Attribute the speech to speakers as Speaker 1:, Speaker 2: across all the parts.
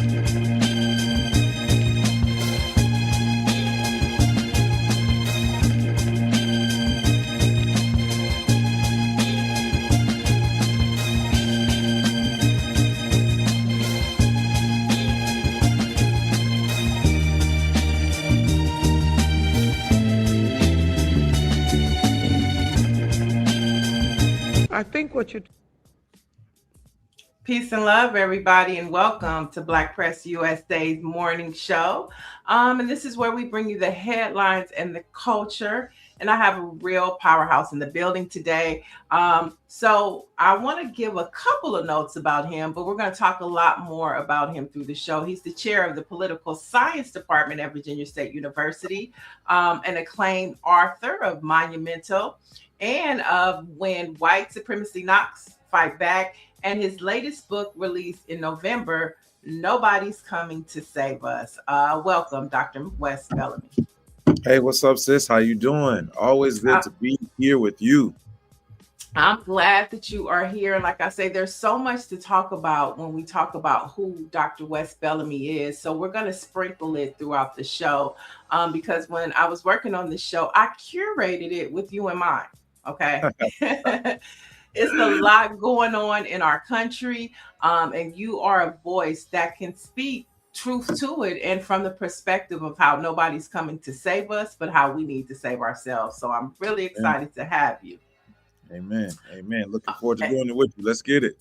Speaker 1: I think what you
Speaker 2: Peace and love, everybody, and welcome to Black Press USA's morning show. And this is where we bring you the headlines and the culture. And I have a real powerhouse in the building today. So I want to give a couple of notes about him, but we're going to talk a lot more about him through the show. He's the chair of the Political Science Department at Virginia State University, an acclaimed author of Monumental and of When White Supremacy Knocks, Fight Back, and his latest book released in November, Nobody's Coming to Save Us. Welcome, Dr. Wes Bellamy.
Speaker 3: Hey, what's up, sis? How you doing? Always good to be here with you.
Speaker 2: I'm glad that you are here. And like I say, there's so much to talk about when we talk about who Dr. Wes Bellamy is. So we're going to sprinkle it throughout the show because when I was working on the show, I curated it with you in mind. Okay. It's a lot going on in our country, and you are a voice that can speak truth to it and from the perspective of how nobody's coming to save us, but how we need to save ourselves. So I'm really excited to have you.
Speaker 3: Amen. Amen. Looking forward to doing it with you. Let's get it.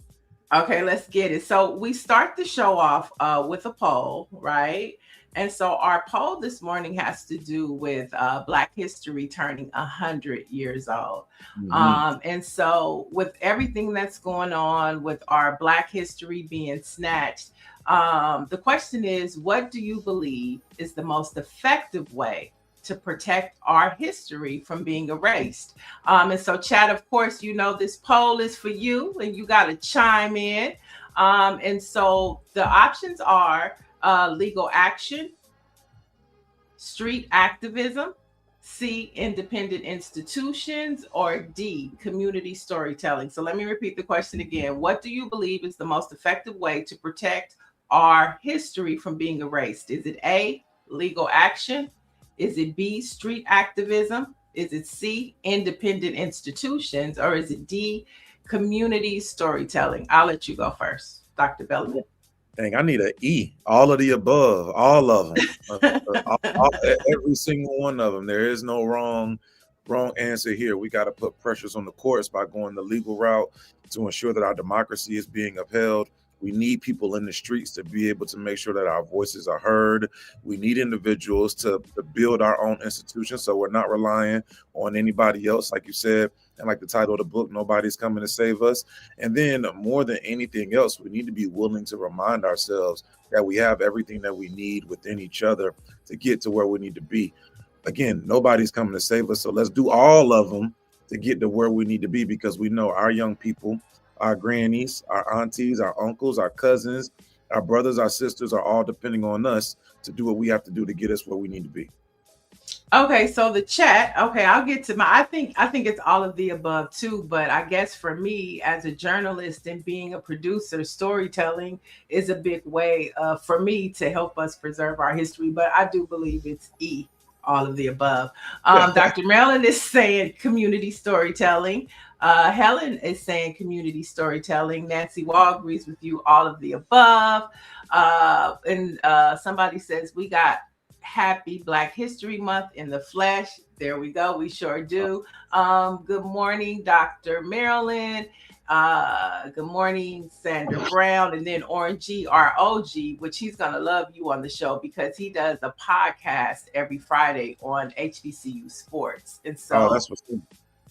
Speaker 2: Okay, let's get it. So we start the show off with a poll, right? And so our poll this morning has to do with Black history turning 100 years old. Mm-hmm. And so with everything that's going on with our Black history being snatched, the question is, what do you believe is the most effective way to protect our history from being erased? And so chat, of course, you know, this poll is for you and you got to chime in. And so the options are legal action, street activism, C, independent institutions, or D, community storytelling. So let me repeat the question again. What do you believe is the most effective way to protect our history from being erased? Is it A, legal action? Is it B, street activism? Is it C, independent institutions? Or is it D, community storytelling? I'll let you go first, Dr. Bellamy.
Speaker 3: Dang, I need an E. All of the above, all of them, every single one of them. There is no wrong answer here. We got to put pressures on the courts by going the legal route to ensure that our democracy is being upheld. We need people in the streets to be able to make sure that our voices are heard. We need individuals to build our own institutions so we're not relying on anybody else, like you said, and like the title of the book, Nobody's Coming to Save Us. And then more than anything else, we need to be willing to remind ourselves that we have everything that we need within each other to get to where we need to be. Again, nobody's coming to save us. So let's do all of them to get to where we need to be, because we know our young people, our grannies, our aunties, our uncles, our cousins, our brothers, our sisters are all depending on us to do what we have to do to get us where we need to be.
Speaker 2: Okay, so the chat. Okay, I'll get to my. I think it's all of the above too. But I guess for me, as a journalist and being a producer, storytelling is a big way for me to help us preserve our history. But I do believe it's E, all of the above. Dr. Marilyn is saying community storytelling. Helen is saying community storytelling. Nancy Wall agrees with you, all of the above. And somebody says we got Happy Black History Month in the flesh. There we go. We sure do. Good morning, Dr. Marilyn. Good morning, Sandra Brown. And then Orange, our OG, which he's going to love you on the show because he does a podcast every Friday on HBCU Sports. And so
Speaker 3: that's what's good.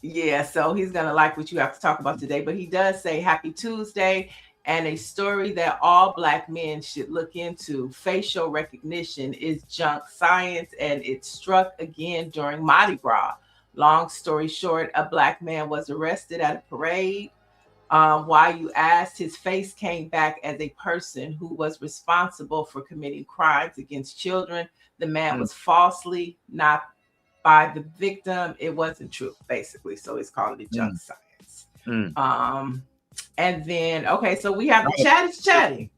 Speaker 2: Yeah, so he's going to like what you have to talk about today. But he does say Happy Tuesday and a story that all Black men should look into. Facial recognition is junk science, and it struck again during Mardi Gras. Long story short, a Black man was arrested at a parade. While you asked, his face came back as a person who was responsible for committing crimes against children. The man was falsely not by the victim. It wasn't true, basically. So it's called it junk science. And then, okay, so we have the chat is chatting.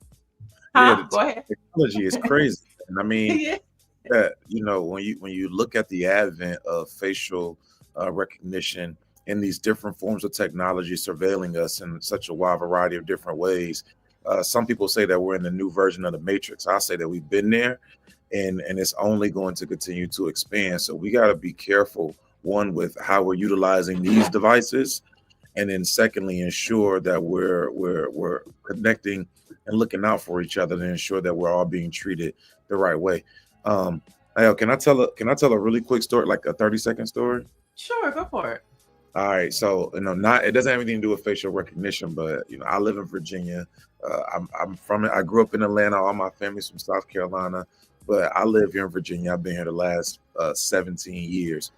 Speaker 2: Go ahead.
Speaker 3: technology is crazy. And I mean,
Speaker 2: Yeah.
Speaker 3: that when you look at the advent of facial recognition and these different forms of technology surveilling us in such a wide variety of different ways, some people say that we're in the new version of the Matrix. I say that we've been there, and it's only going to continue to expand. So we got to be careful, one, with how we're utilizing these devices, and then secondly, ensure that we're connecting and looking out for each other to ensure that we're all being treated the right way. Hey, can I tell a really quick story, like a 30-second story?
Speaker 2: Sure, go for it.
Speaker 3: All right, so not it doesn't have anything to do with facial recognition, but I live in Virginia. I'm from it. I grew up in Atlanta. All my family's from South Carolina, but I live here in Virginia. I've been here the last 17 years.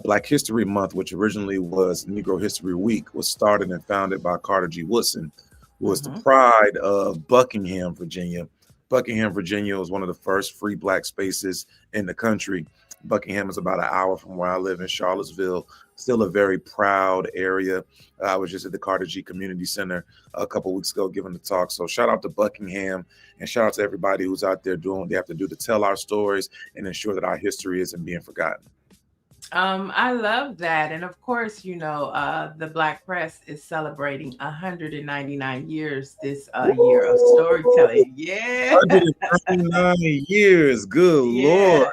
Speaker 3: Black History Month, which originally was Negro History Week, was started and founded by Carter G. Woodson, who was the pride of Buckingham, Virginia. Buckingham, Virginia was one of the first free Black spaces in the country. Buckingham is about an hour from where I live in Charlottesville, still a very proud area. I was just at the Carter G Community Center a couple weeks ago giving the talk. So shout out to Buckingham, and shout out to everybody who's out there doing what they have to do to tell our stories and ensure that our history isn't being forgotten.
Speaker 2: I love that. And of course, the Black press is celebrating 199 years this year of storytelling. Yeah.
Speaker 3: 199 years. Good Lord.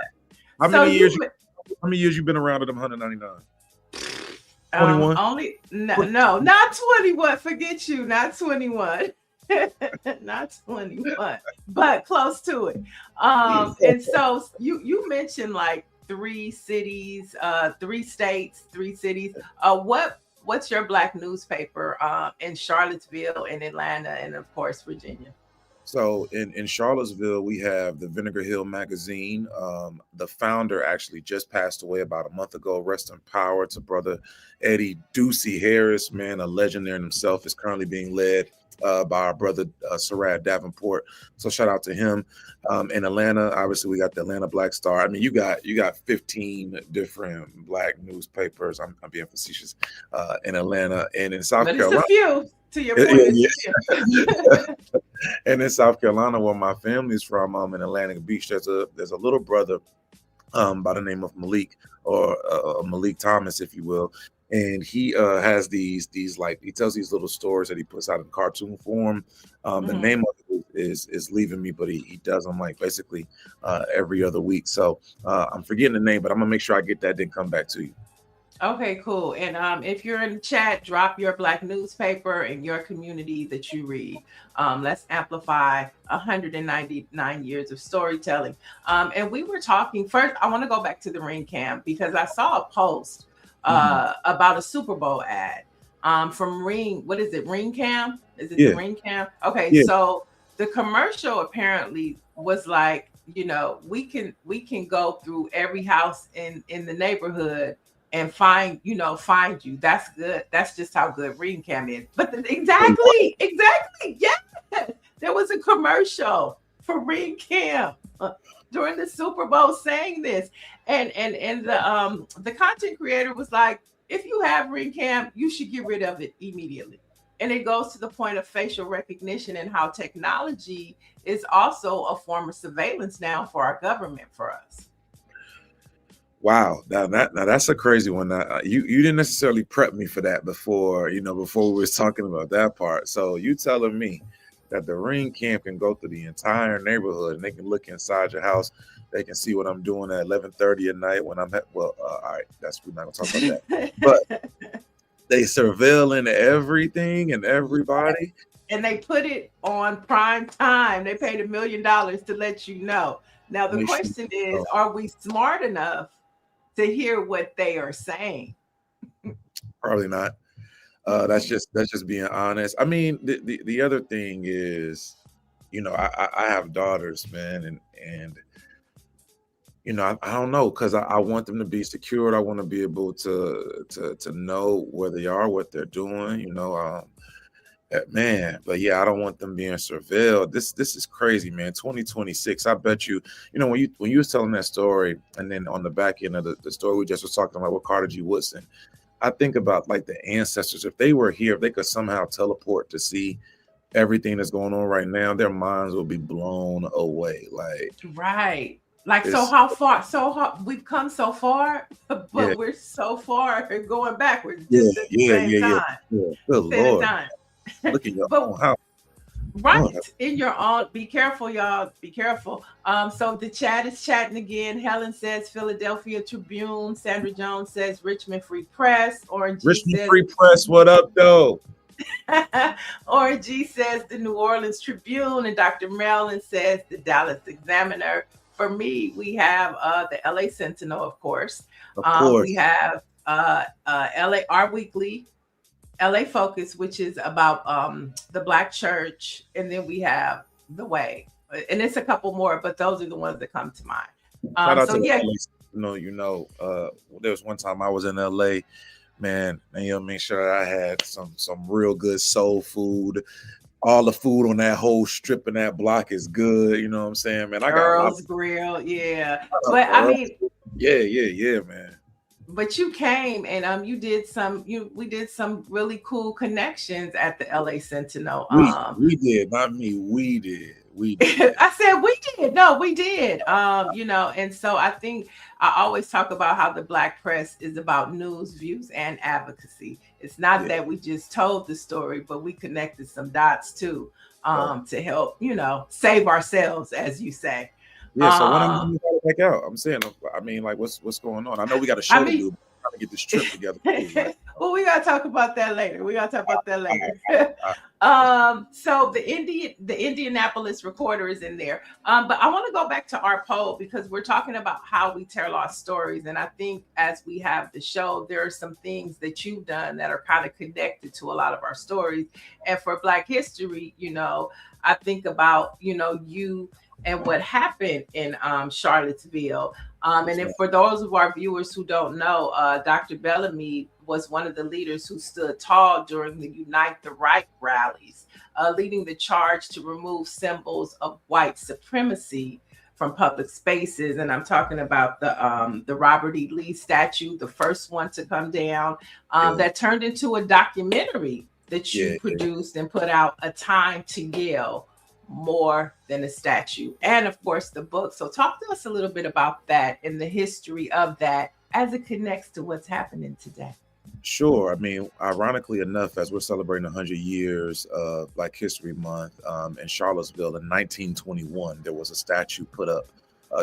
Speaker 3: How many years you been around at them 199? 21?
Speaker 2: Only no, not 21. Forget you, not 21. Not 21, but close to it. And so you mentioned like 3 cities, 3 states, 3 cities. What's your Black newspaper in Charlottesville and Atlanta and of course Virginia?
Speaker 3: So in Charlottesville, we have the Vinegar Hill magazine. The founder actually just passed away about a month ago. Rest in power to brother Eddie Ducey Harris, man, a legend there in himself, is currently being led by our brother Sarad Davenport. So shout out to him. In Atlanta, obviously we got the Atlanta Black Star. I mean, you got 15 different Black newspapers. I'm being facetious in Atlanta, and in South Carolina.
Speaker 2: It's a few, to your point.
Speaker 3: Yeah. And in South Carolina, where my family's from, in Atlantic Beach, there's a little brother by the name of Malik, or Malik Thomas, if you will. And he has these like, he tells these little stories that he puts out in cartoon form. The name of it is leaving me, but he does them like basically every other week. So I'm forgetting the name, but I'm gonna make sure I get that, then come back to you.
Speaker 2: Okay, cool. And if you're in the chat, drop your Black newspaper in your community that you read. Let's amplify 199 years of storytelling. And we were talking first. I want to go back to the ring cam because I saw a post about a Super Bowl ad from Ring. What is it? Ring Cam? Is it the Ring Cam? Okay, so the commercial apparently was like, we can go through every house in the neighborhood and find you. That's good. That's just how good Ring Cam is. But exactly. Yeah, there was a commercial for Ring Cam during the Super Bowl saying this, and the content creator was like, if you have Ring Cam, you should get rid of it immediately. And it goes to the point of facial recognition and how technology is also a form of surveillance now for our government, for us.
Speaker 3: Wow, now that's a crazy one. You didn't necessarily prep me for that before we were talking about that part. So you telling me that the Ring Cam can go through the entire neighborhood and they can look inside your house, they can see what I'm doing at 11:30 at night when I'm at, all right, we're not gonna talk about that. But they surveilling everything and everybody.
Speaker 2: And they put it on prime time. They paid $1 million to let you know. Now the question is, are we smart enough to hear what they are saying?
Speaker 3: Probably not. That's just being honest. I mean, the other thing is, I have daughters, man, and I don't know, because I want them to be secured. I want to be able to know where they are, what they're doing, man. But yeah, I don't want them being surveilled. This is crazy, man. 2026. I bet you, when you was telling that story, and then on the back end of the story we just was talking about with Carter G. Woodson, I think about like the ancestors. If they were here, if they could somehow teleport to see everything that's going on right now, their minds will be blown away.
Speaker 2: Right. Like, so
Speaker 3: It's
Speaker 2: how far? We've come so far, but
Speaker 3: yeah,
Speaker 2: we're so far going backwards
Speaker 3: yeah,
Speaker 2: just at the
Speaker 3: yeah,
Speaker 2: same
Speaker 3: yeah, yeah,
Speaker 2: time.
Speaker 3: yeah. Good
Speaker 2: Same
Speaker 3: Lord,
Speaker 2: time.
Speaker 3: look at your
Speaker 2: But
Speaker 3: own house.
Speaker 2: right
Speaker 3: Lord,
Speaker 2: in your own, be careful, y'all. Be careful. So the chat is chatting again. Helen says Philadelphia Tribune. Sandra Jones says Richmond Free Press. Orange G
Speaker 3: Richmond
Speaker 2: says
Speaker 3: Free Press, what up, though?
Speaker 2: Orange G says the New Orleans Tribune, and Dr. Maryland says the Dallas Examiner. For me, we have the LA Sentinel, of course.
Speaker 3: Of course,
Speaker 2: We have LA Our Weekly, LA Focus, which is about the Black church, and then we have The Way, and it's a couple more, but those are the ones that come to mind.
Speaker 3: shout out
Speaker 2: So
Speaker 3: to the
Speaker 2: yeah,
Speaker 3: LA. There was one time I was in LA, man, and make sure I had some real good soul food. All the food on that whole strip and that block is good. You know what I'm saying, man? I got a lot
Speaker 2: Earl's Grill, yeah.
Speaker 3: of
Speaker 2: But I mean,
Speaker 3: yeah, man.
Speaker 2: but you came and you did we did some really cool connections at the LA Sentinel.
Speaker 3: We did, not me. We did.
Speaker 2: I said we did. No, we did. And so I think I always talk about how the Black press is about news, views, and advocacy. It's not that we just told the story, but we connected some dots too, to help, save ourselves, as you say.
Speaker 3: Yeah, so when I'm going to back out, I'm saying, I mean, like, what's going on? I know we got a show to do. But I'm trying to get this trip together. Too, right?
Speaker 2: Well, we gotta talk about that later. So the Indianapolis Recorder is in there. But I want to go back to our poll because we're talking about how we tell our stories. And I think as we have the show, there are some things that you've done that are kind of connected to a lot of our stories. And for Black history, I think about, you and what happened in Charlottesville. And then for those of our viewers who don't know, Dr. Bellamy was one of the leaders who stood tall during the Unite the Right rallies, leading the charge to remove symbols of white supremacy from public spaces. And I'm talking about the Robert E. Lee statue, the first one to come down, that turned into a documentary that you produced and put out, A Time to Yell, More Than a Statue, and of course the book. So talk to us a little bit about that and the history of that as it connects to what's happening today.
Speaker 3: Sure. I mean, ironically enough, as we're celebrating 100 years of Black History Month, in Charlottesville in 1921, there was a statue put up,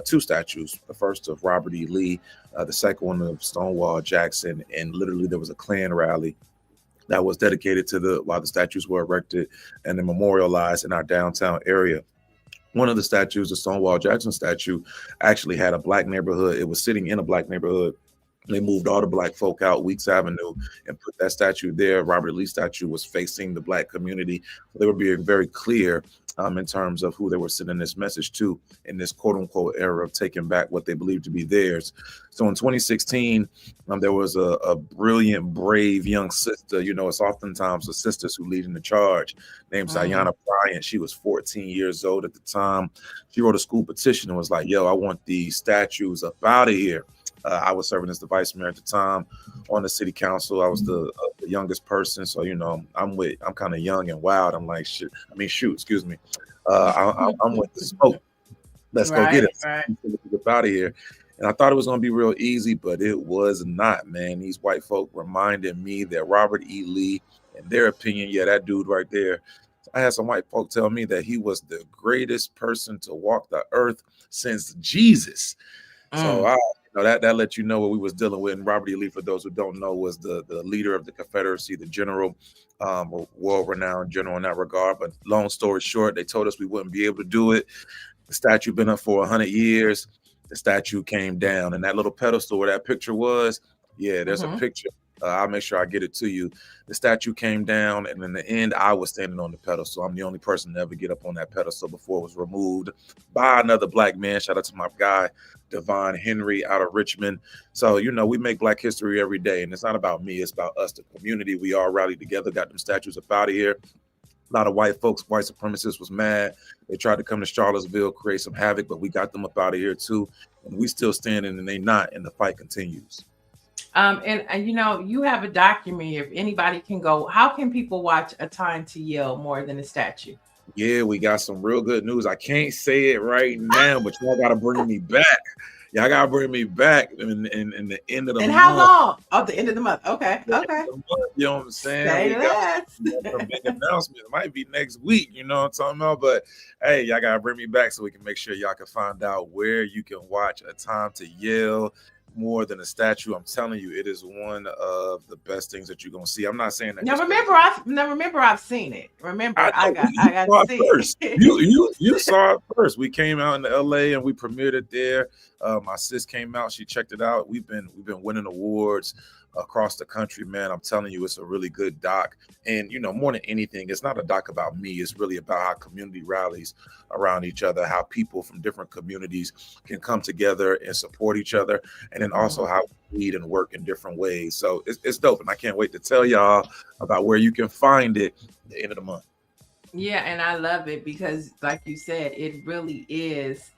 Speaker 3: two statues, the first of Robert E. Lee, the second one of Stonewall Jackson, and literally there was a Klan rally that was dedicated to while the statues were erected and then memorialized in our downtown area. One of the statues, the Stonewall Jackson statue, actually had a Black neighborhood. It was sitting in a Black neighborhood. They moved all the Black folk out Weeks Avenue and put that statue there. Robert Lee statue was facing the Black community. They were being very clear in terms of who they were sending this message to in this quote unquote era of taking back what they believed to be theirs. So in 2016, there was a brilliant, brave young sister. It's oftentimes the sisters who lead in the charge, named Zayana Bryant. She was 14 years old at the time. She wrote a school petition and was like, yo, I want these statues up out of here. I was serving as the vice mayor at the time on the city council. I was the youngest person. So, I'm kind of young and wild. I'm like, excuse me. I'm with the smoke. Let's go get it.
Speaker 2: Right.
Speaker 3: Get out of here. And I thought it was going to be real easy, but it was not, man. These white folk reminded me that Robert E. Lee, in their opinion, that dude right there, I had some white folk tell me that he was the greatest person to walk the earth since Jesus. So that let you know what we was dealing with. And Robert E. Lee, for those who don't know, was the leader of the Confederacy, the general, world-renowned general in that regard. But long story short, they told us we wouldn't be able to do it. The statue been up for 100 years. The statue came down, and that little pedestal where that picture was, there's a picture. I'll make sure I get it to you. The statue came down, and in the end, I was standing on the pedestal. I'm the only person to ever get up on that pedestal before it was removed by another Black man. Shout out to my guy, Devon Henry out of Richmond. So, we make Black history every day, and it's not about me. It's about us, the community. We all rallied together, got them statues up out of here. A lot of white folks, white supremacists was mad. They tried to come to Charlottesville, create some havoc, but we got them up out of here too. And we still standing and they not, and the fight continues.
Speaker 2: And you know, you have a documentary. If anybody can go, how can people watch A Time to Yell more than a statue?
Speaker 3: Yeah, we got some real good news. I can't say it right now, but y'all gotta bring me back. Y'all gotta bring me back in the end of the
Speaker 2: And how
Speaker 3: month.
Speaker 2: long? Oh, the end of the month. Okay.
Speaker 3: The end
Speaker 2: Okay.
Speaker 3: of the month, you know what I'm saying?
Speaker 2: Say less.
Speaker 3: We got some big announcements. It might be next week, you know what I'm talking about? But hey, y'all gotta bring me back so we can make sure y'all can find out where you can watch A Time to Yell more than a statue. I'm telling you, it is one of the best things that you're gonna see. I'm not saying that.
Speaker 2: Now
Speaker 3: Just
Speaker 2: remember I've seen it. Remember
Speaker 3: I know
Speaker 2: I got
Speaker 3: saw
Speaker 2: to
Speaker 3: it
Speaker 2: see
Speaker 3: first.
Speaker 2: it.
Speaker 3: You saw it first. We came out in LA and we premiered it there. My sis came out. She checked it out. We've been winning awards across the country, man. I'm telling you, it's a really good doc. And you know, more than anything, it's not a doc about me. It's really about how community rallies around each other, how people from different communities can come together and support each other, and then also how we lead and work in different ways. So it's dope, and I can't wait to tell y'all about where you can find it at the end of the month.
Speaker 2: Yeah, and I love it because, like you said, it really is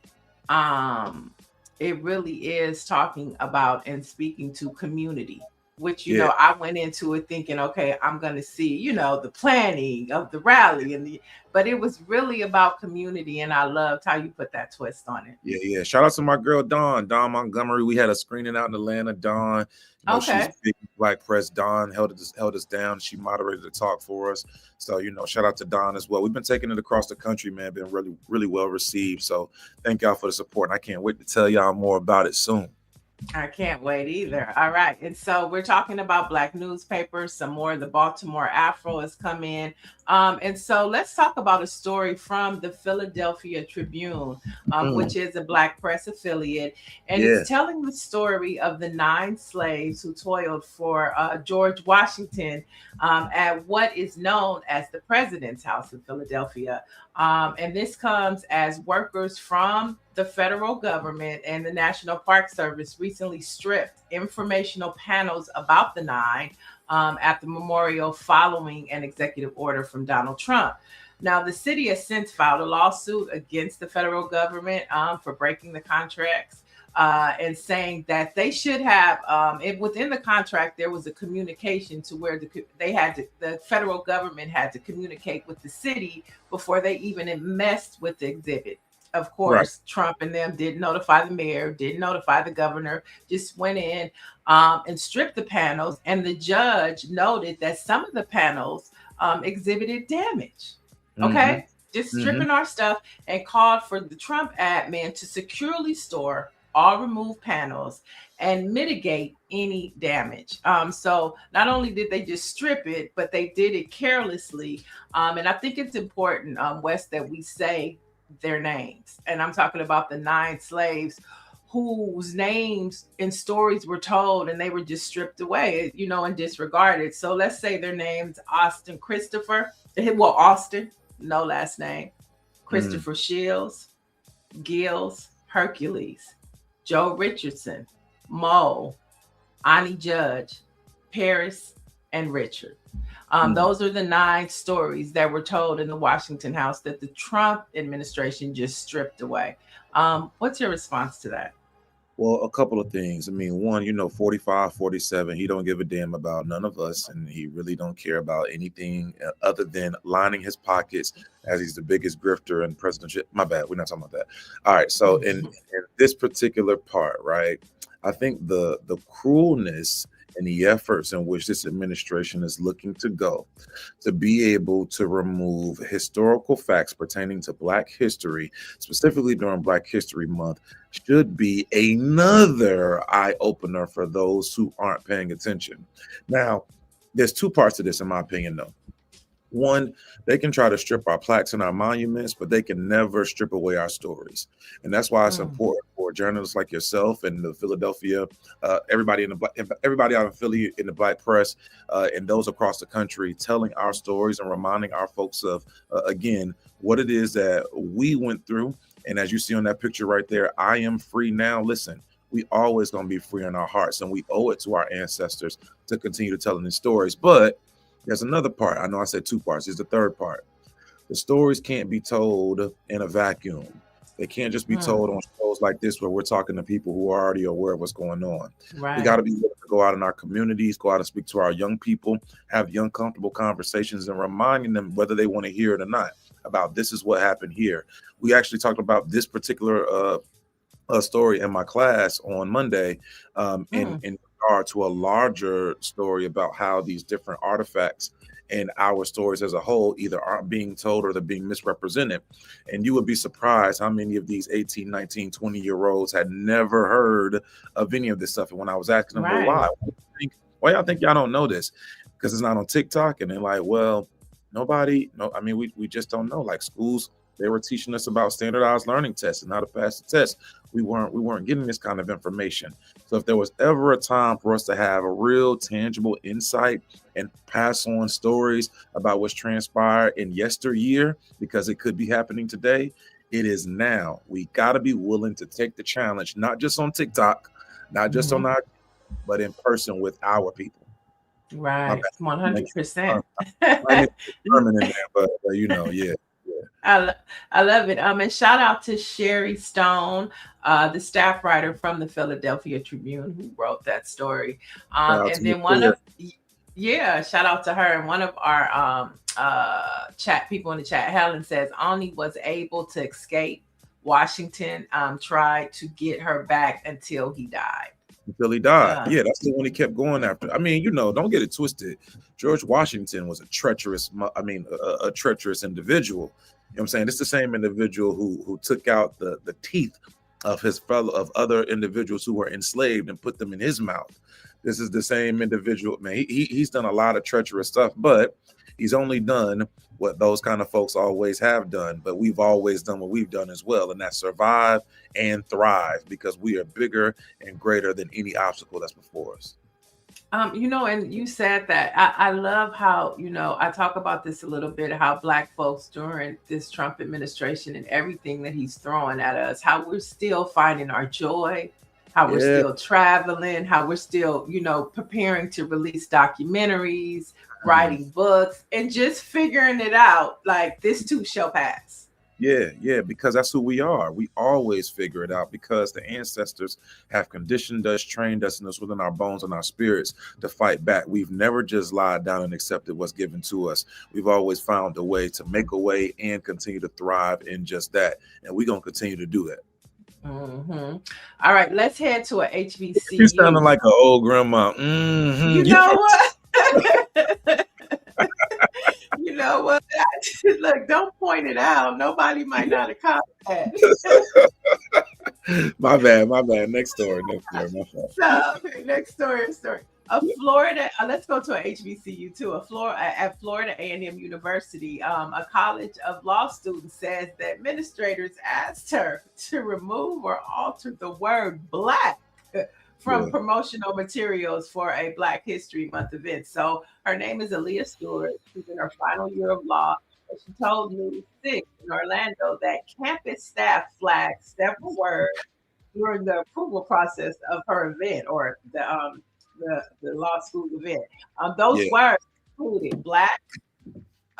Speaker 2: talking about and speaking to community, which, you
Speaker 3: Yeah.
Speaker 2: know, I went into it thinking, okay, I'm going to see, you know, the planning of the rally but it was really about community, and I loved how you put that twist on it.
Speaker 3: Yeah. Shout out to my girl Dawn Montgomery. We had a screening out in Atlanta. Dawn, you know,
Speaker 2: Okay.
Speaker 3: she's big Black press. Dawn held us down. She moderated the talk for us. So, you know, shout out to Dawn as well. We've been taking it across the country, man. Been really, really well received. So thank y'all for the support. And I can't wait to tell y'all more about it soon.
Speaker 2: I can't wait either. All right. And so we're talking about Black newspapers. Some more. The Baltimore Afro has come in. And so let's talk about a story from the Philadelphia Tribune, which is a Black press affiliate. And it's telling the story of the 9 slaves who toiled for George Washington at what is known as the President's House in Philadelphia. And this comes as workers from the federal government and the National Park Service recently stripped informational panels about the 9 at the memorial following an executive order from Donald Trump. Now, the city has since filed a lawsuit against the federal government for breaking the contracts and saying that they should have within the contract, there was a communication to where the federal government had to communicate with the city before they even messed with the exhibit. Of course, right. Trump and them didn't notify the mayor, didn't notify the governor, just went in and stripped the panels. And the judge noted that some of the panels exhibited damage. Okay, just stripping our stuff, and called for the Trump admin to securely store all removed panels and mitigate any damage. So not only did they just strip it, but they did it carelessly. And I think it's important, Wes, that we say their names. And I'm talking about the 9 slaves whose names and stories were told and they were just stripped away, you know, and disregarded. So let's say their names: Austin Christopher, well, Austin, no last name, Christopher Shields, Gills, Hercules, Joe Richardson, Mo, Ani Judge, Paris, and Richard. Those are the 9 stories that were told in the Washington House that the Trump administration just stripped away. What's your response to that?
Speaker 3: Well, a couple of things. I mean, one, you know, 45, 47, he don't give a damn about none of us, and he really don't care about anything other than lining his pockets, as he's the biggest grifter in presidentship. My bad, we're not talking about that. All right, so in this particular part, right, I think the cruelness and the efforts in which this administration is looking to go to be able to remove historical facts pertaining to Black history, specifically during Black History Month, should be another eye-opener for those who aren't paying attention. Now, there's 2 parts to this, in my opinion, though. One, they can try to strip our plaques and our monuments, but they can never strip away our stories. And that's why it's important for journalists like yourself and the Philadelphia, everybody out in Philly in the Black press, and those across the country, telling our stories and reminding our folks of, again, what it is that we went through. And as you see on that picture right there, I am free now. Listen, we always going to be free in our hearts, and we owe it to our ancestors to continue telling these stories. But there's another part. I know I said 2 parts. There's the third part. The stories can't be told in a vacuum. They can't just be told on shows like this where we're talking to people who are already aware of what's going on.
Speaker 2: Right.
Speaker 3: We got to be willing to go out in our communities, go out and speak to our young people, have young, comfortable conversations, and reminding them, whether they want to hear it or not, about this is what happened here. We actually talked about this particular story in my class on Monday, in regard to a larger story about how these different artifacts and our stories as a whole either aren't being told or they're being misrepresented. And you would be surprised how many of these 18, 19, 20-year-olds had never heard of any of this stuff. And when I was asking them, well, why? Why y'all think y'all don't know this? Because it's not on TikTok. And they're like, well, we just don't know. Like schools, they were teaching us about standardized learning tests and how to pass the test. We weren't getting this kind of information. So if there was ever a time for us to have a real tangible insight and pass on stories about what's transpired in yesteryear, because it could be happening today, it is now. We got to be willing to take the challenge, not just on TikTok, not just on our, but in person with our people.
Speaker 2: Right, 100%.
Speaker 3: But you know, yeah.
Speaker 2: I love it. And shout out to Sherry Stone, the staff writer from the Philadelphia Tribune, who wrote that story. And then shout out to her. And one of our chat people in the chat, Helen, says Ani was able to escape Washington, tried to get her back until he died.
Speaker 3: Yeah, that's the one he kept going after. I mean, don't get it twisted. George Washington was a treacherous individual. You know what I'm saying? It's the same individual who took out the teeth of other individuals who were enslaved and put them in his mouth. This is the same individual, man. He's done a lot of treacherous stuff, but he's only done what those kind of folks always have done. But we've always done what we've done as well, and that's survive and thrive, because we are bigger and greater than any obstacle that's before us.
Speaker 2: And you said that. I love how, I talk about this a little bit, how Black folks during this Trump administration and everything that he's throwing at us, how we're still finding our joy, how we're still traveling, how we're still, preparing to release documentaries, writing books, and just figuring it out. Like, this too shall pass.
Speaker 3: Yeah, because that's who we are. We always figure it out because the ancestors have conditioned us, trained us, and it's within our bones and our spirits to fight back. We've never just lied down and accepted what's given to us. We've always found a way to make a way and continue to thrive in just that. And we're going to continue to do that.
Speaker 2: All right, let's head to a HBCU.
Speaker 3: You sounding like an old grandma.
Speaker 2: You know what? You know what? Look, don't point it out. Nobody might not have caught that.
Speaker 3: My bad. Next story.
Speaker 2: Next story. Florida. Let's go to a HBCU too. At Florida A&M University, a College of Law student says that administrators asked her to remove or alter the word "black" from promotional materials for a Black History Month event. So her name is Aaliyah Stewart. She's in her final year of law. And she told News 6 in Orlando that campus staff flagged several words during the approval process of her event, or the law school event. Those words included Black,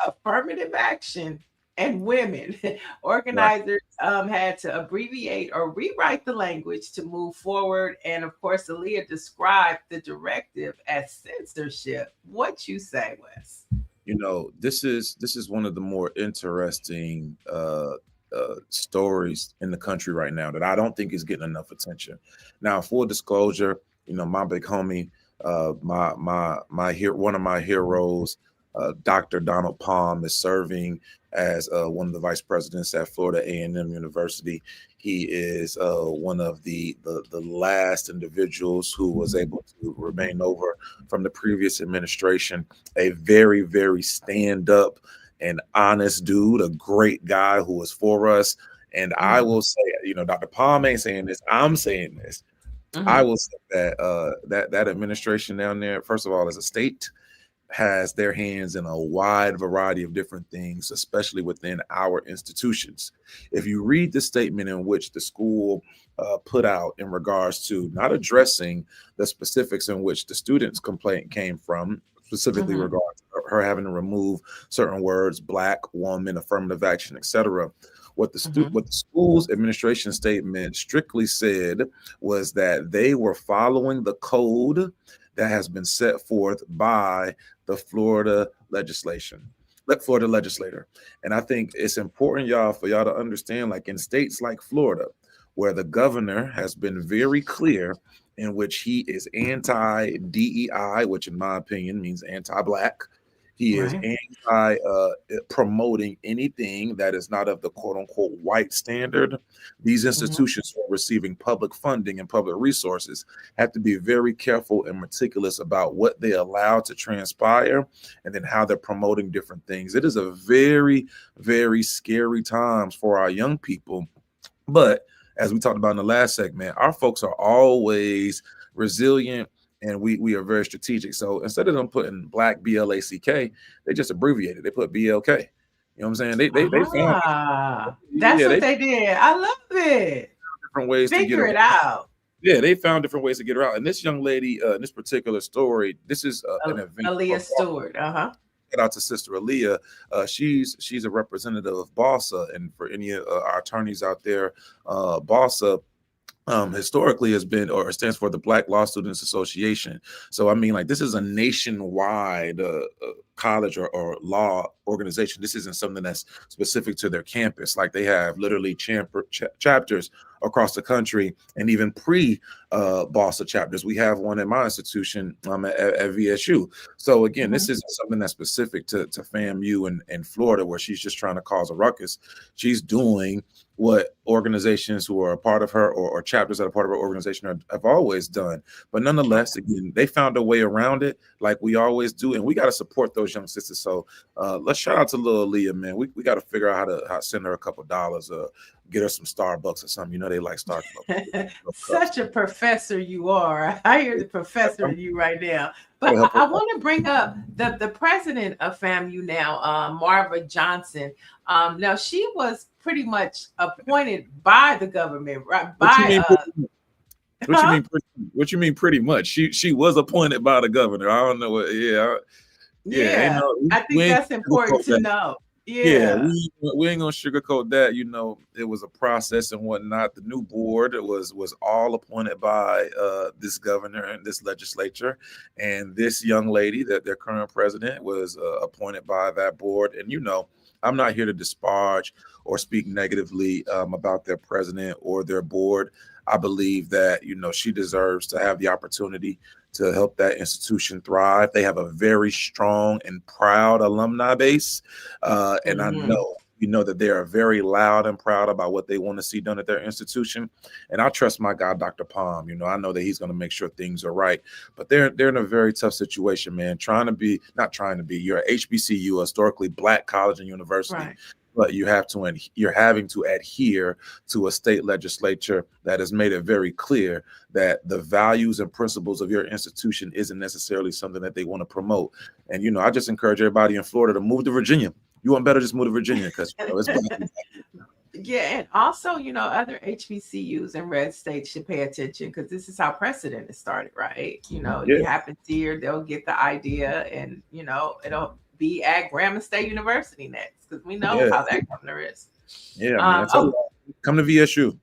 Speaker 2: affirmative action, and women. Organizers had to abbreviate or rewrite the language to move forward. And of course, Aaliyah described the directive as censorship. What you say, Wes?
Speaker 3: This is one of the more interesting stories in the country right now that I don't think is getting enough attention. Now, full disclosure, my big homie, one of my heroes, Dr. Donald Palm, is serving as one of the vice presidents at Florida A&M University. He is one of the last individuals who was able to remain over from the previous administration. A very, very stand-up and honest dude, a great guy who was for us. And I will say, Dr. Palm ain't saying this, I'm saying this. I will say that that administration down there, first of all, as a state, has their hands in a wide variety of different things, especially within our institutions. If you read the statement in which the school put out in regards to not addressing the specifics in which the student's complaint came from, specifically regarding her having to remove certain words, Black, woman, affirmative action, etc., What the school's administration statement strictly said was that they were following the code that has been set forth by the Florida legislator. And I think it's important, y'all, for y'all to understand, like in states like Florida, where the governor has been very clear in which he is anti-DEI, which in my opinion means anti-Black. He is anti promoting anything that is not of the quote unquote white standard. These institutions who are receiving public funding and public resources have to be very careful and meticulous about what they allow to transpire and then how they're promoting different things. It is a very, very scary times for our young people. But as we talked about in the last segment, our folks are always resilient, and we are very strategic. So instead of them putting Black BLACK, they just abbreviated. They put BLK. You know what I'm saying? They found
Speaker 2: that's what they did. I love it.
Speaker 3: Different ways to get
Speaker 2: it out.
Speaker 3: Yeah, they found different ways to get her out. And this young lady, in this particular story, this is an event.
Speaker 2: Aaliyah Stewart.
Speaker 3: Shout out to Sister Aaliyah. She's a representative of BALSA, and for any of our attorneys out there, BALSA historically has been, or stands for the Black Law Students Association. So I mean, like, this is a nationwide college or law organization. This isn't something that's specific to their campus. Like, they have literally chapters across the country, and even pre-BALSA chapters. We have one at my institution at VSU. So again, this isn't something that's specific to FAMU and Florida, where she's just trying to cause a ruckus. She's doing what organizations who are a part of her, or chapters that are part of her organization, have always done. But nonetheless, again, they found a way around it, like we always do, and we got to support those young sisters. So let's shout out to Lil Aaliyah, man. We got to figure out how to send her a couple dollars, get her some Starbucks or something. You know, they like Starbucks.
Speaker 2: Such a professor you are. I hear the professor in you right now. But I want to bring up the president of FAMU now, Marva Johnson. Now, she was pretty much appointed by the government, right?
Speaker 3: What you mean pretty much? She was appointed by the governor. I don't know what.
Speaker 2: I think that's important to know.
Speaker 3: We ain't gonna sugarcoat that. You know, it was a process and whatnot. The new board was all appointed by this governor and this legislature, and this young lady, that their current president, was appointed by that board. And you know, I'm not here to disparage or speak negatively about their president or their board. I believe that, you know, she deserves to have the opportunity to help that institution thrive. They have a very strong and proud alumni base. And I know, you know, that they are very loud and proud about what they want to see done at their institution. And I trust my guy, Dr. Palm. You know, I know that he's going to make sure things are right. But they're in a very tough situation, man. You're at HBCU, a historically Black college and university. Right. But you're having to adhere to a state legislature that has made it very clear that the values and principles of your institution isn't necessarily something that they want to promote. And, you know, I just encourage everybody in Florida to move to Virginia. You want better, just move to Virginia, because, you know, it's
Speaker 2: Yeah, and also, you know, other HBCUs and red states should pay attention, because this is how precedent is started, right? You know, it happens here, they'll get the idea, and, you know, it'll be at Grambling State University next, because we know how that governor is.
Speaker 3: Come to VSU.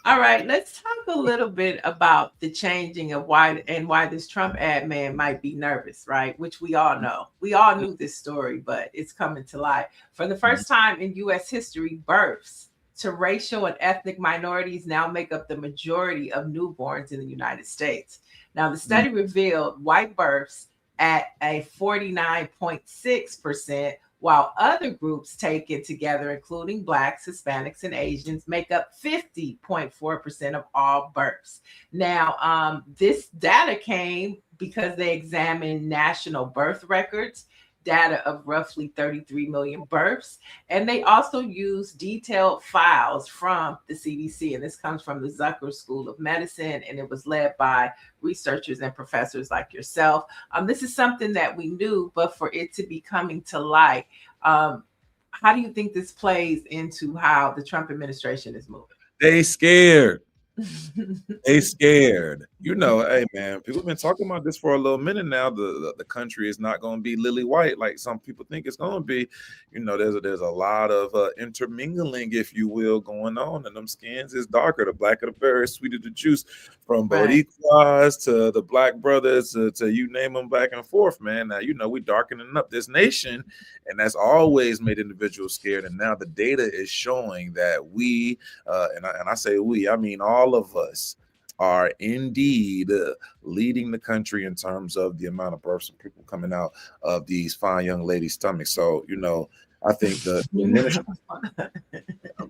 Speaker 2: All right, let's talk a little bit about the changing of why this Trump ad man might be nervous, right? Which we all know. We all knew this story, but it's coming to light. For the first time in U.S. history, births to racial and ethnic minorities now make up the majority of newborns in the United States. Now, the study revealed white births at a 49.6%, while other groups taken together, including Blacks, Hispanics, and Asians, make up 50.4% of all births. Now, this data came because they examined national birth records, data of roughly 33 million births, and they also used detailed files from the CDC, and this comes from the Zucker School of Medicine, and it was led by researchers and professors like yourself. This is something that we knew, but for it to be coming to light, how do you think this plays into how the Trump administration is moving?
Speaker 3: They scared. You know, hey man, people have been talking about this for a little minute now. The country is not going to be lily white like some people think it's going to be. You know, there's a lot of intermingling, if you will, going on, and them skins is darker. The blacker the berry, sweeter the juice. From
Speaker 2: Right.
Speaker 3: Boricuas to the Black brothers to you name them, back and forth, man. Now you know we darkening up this nation, and that's always made individuals scared. And now the data is showing that we, and I say we, I mean all of us, are indeed leading the country in terms of the amount of births and people coming out of these fine young ladies' stomachs. So, you know, I think the administration,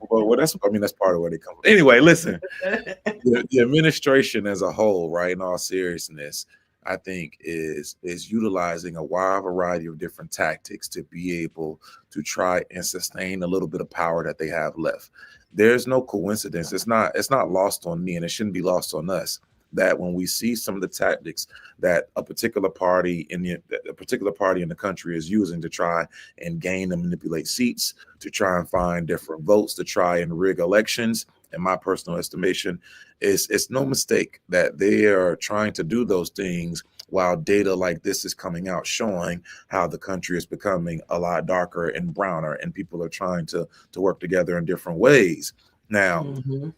Speaker 3: well, that's part of where they come from. Anyway, listen, the administration as a whole, right, in all seriousness, I think is utilizing a wide variety of different tactics to be able to try and sustain a little bit of power that they have left. There's no coincidence. It's not lost on me, and it shouldn't be lost on us, that when we see some of the tactics that a particular party in the country is using to try and gain and manipulate seats, to try and find different votes, to try and rig elections, in my personal estimation, it's no mistake that they are trying to do those things while data like this is coming out showing how the country is becoming a lot darker and browner, and people are trying to work together in different ways. Now,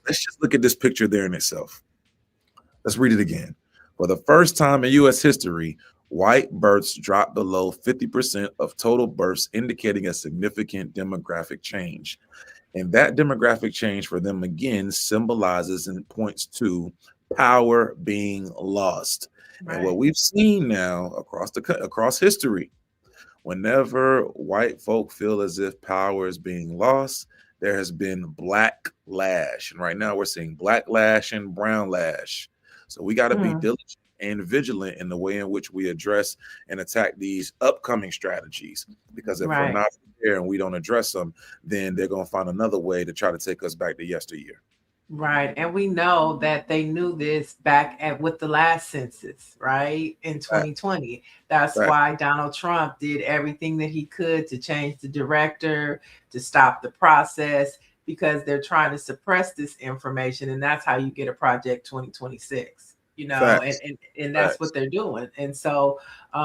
Speaker 3: let's just look at this picture there in itself. Let's read it again. For the first time in U.S. history, white births dropped below 50% of total births, indicating a significant demographic change. And that demographic change for them, again, symbolizes and points to power being lost. Right. And what we've seen now across history, whenever white folk feel as if power is being lost, there has been blacklash. And right now we're seeing blacklash and brownlash. So we got to be diligent and vigilant in the way in which we address and attack these upcoming strategies. Because if we're not there and we don't address them, then they're going to find another way to try to take us back to yesteryear.
Speaker 2: Right. And we know that they knew this back with the last census, right? In 2020. That's why Donald Trump did everything that he could to change the director, to stop the process, because they're trying to suppress this information. And that's how you get a Project 2026, you know, and that's what they're doing. And so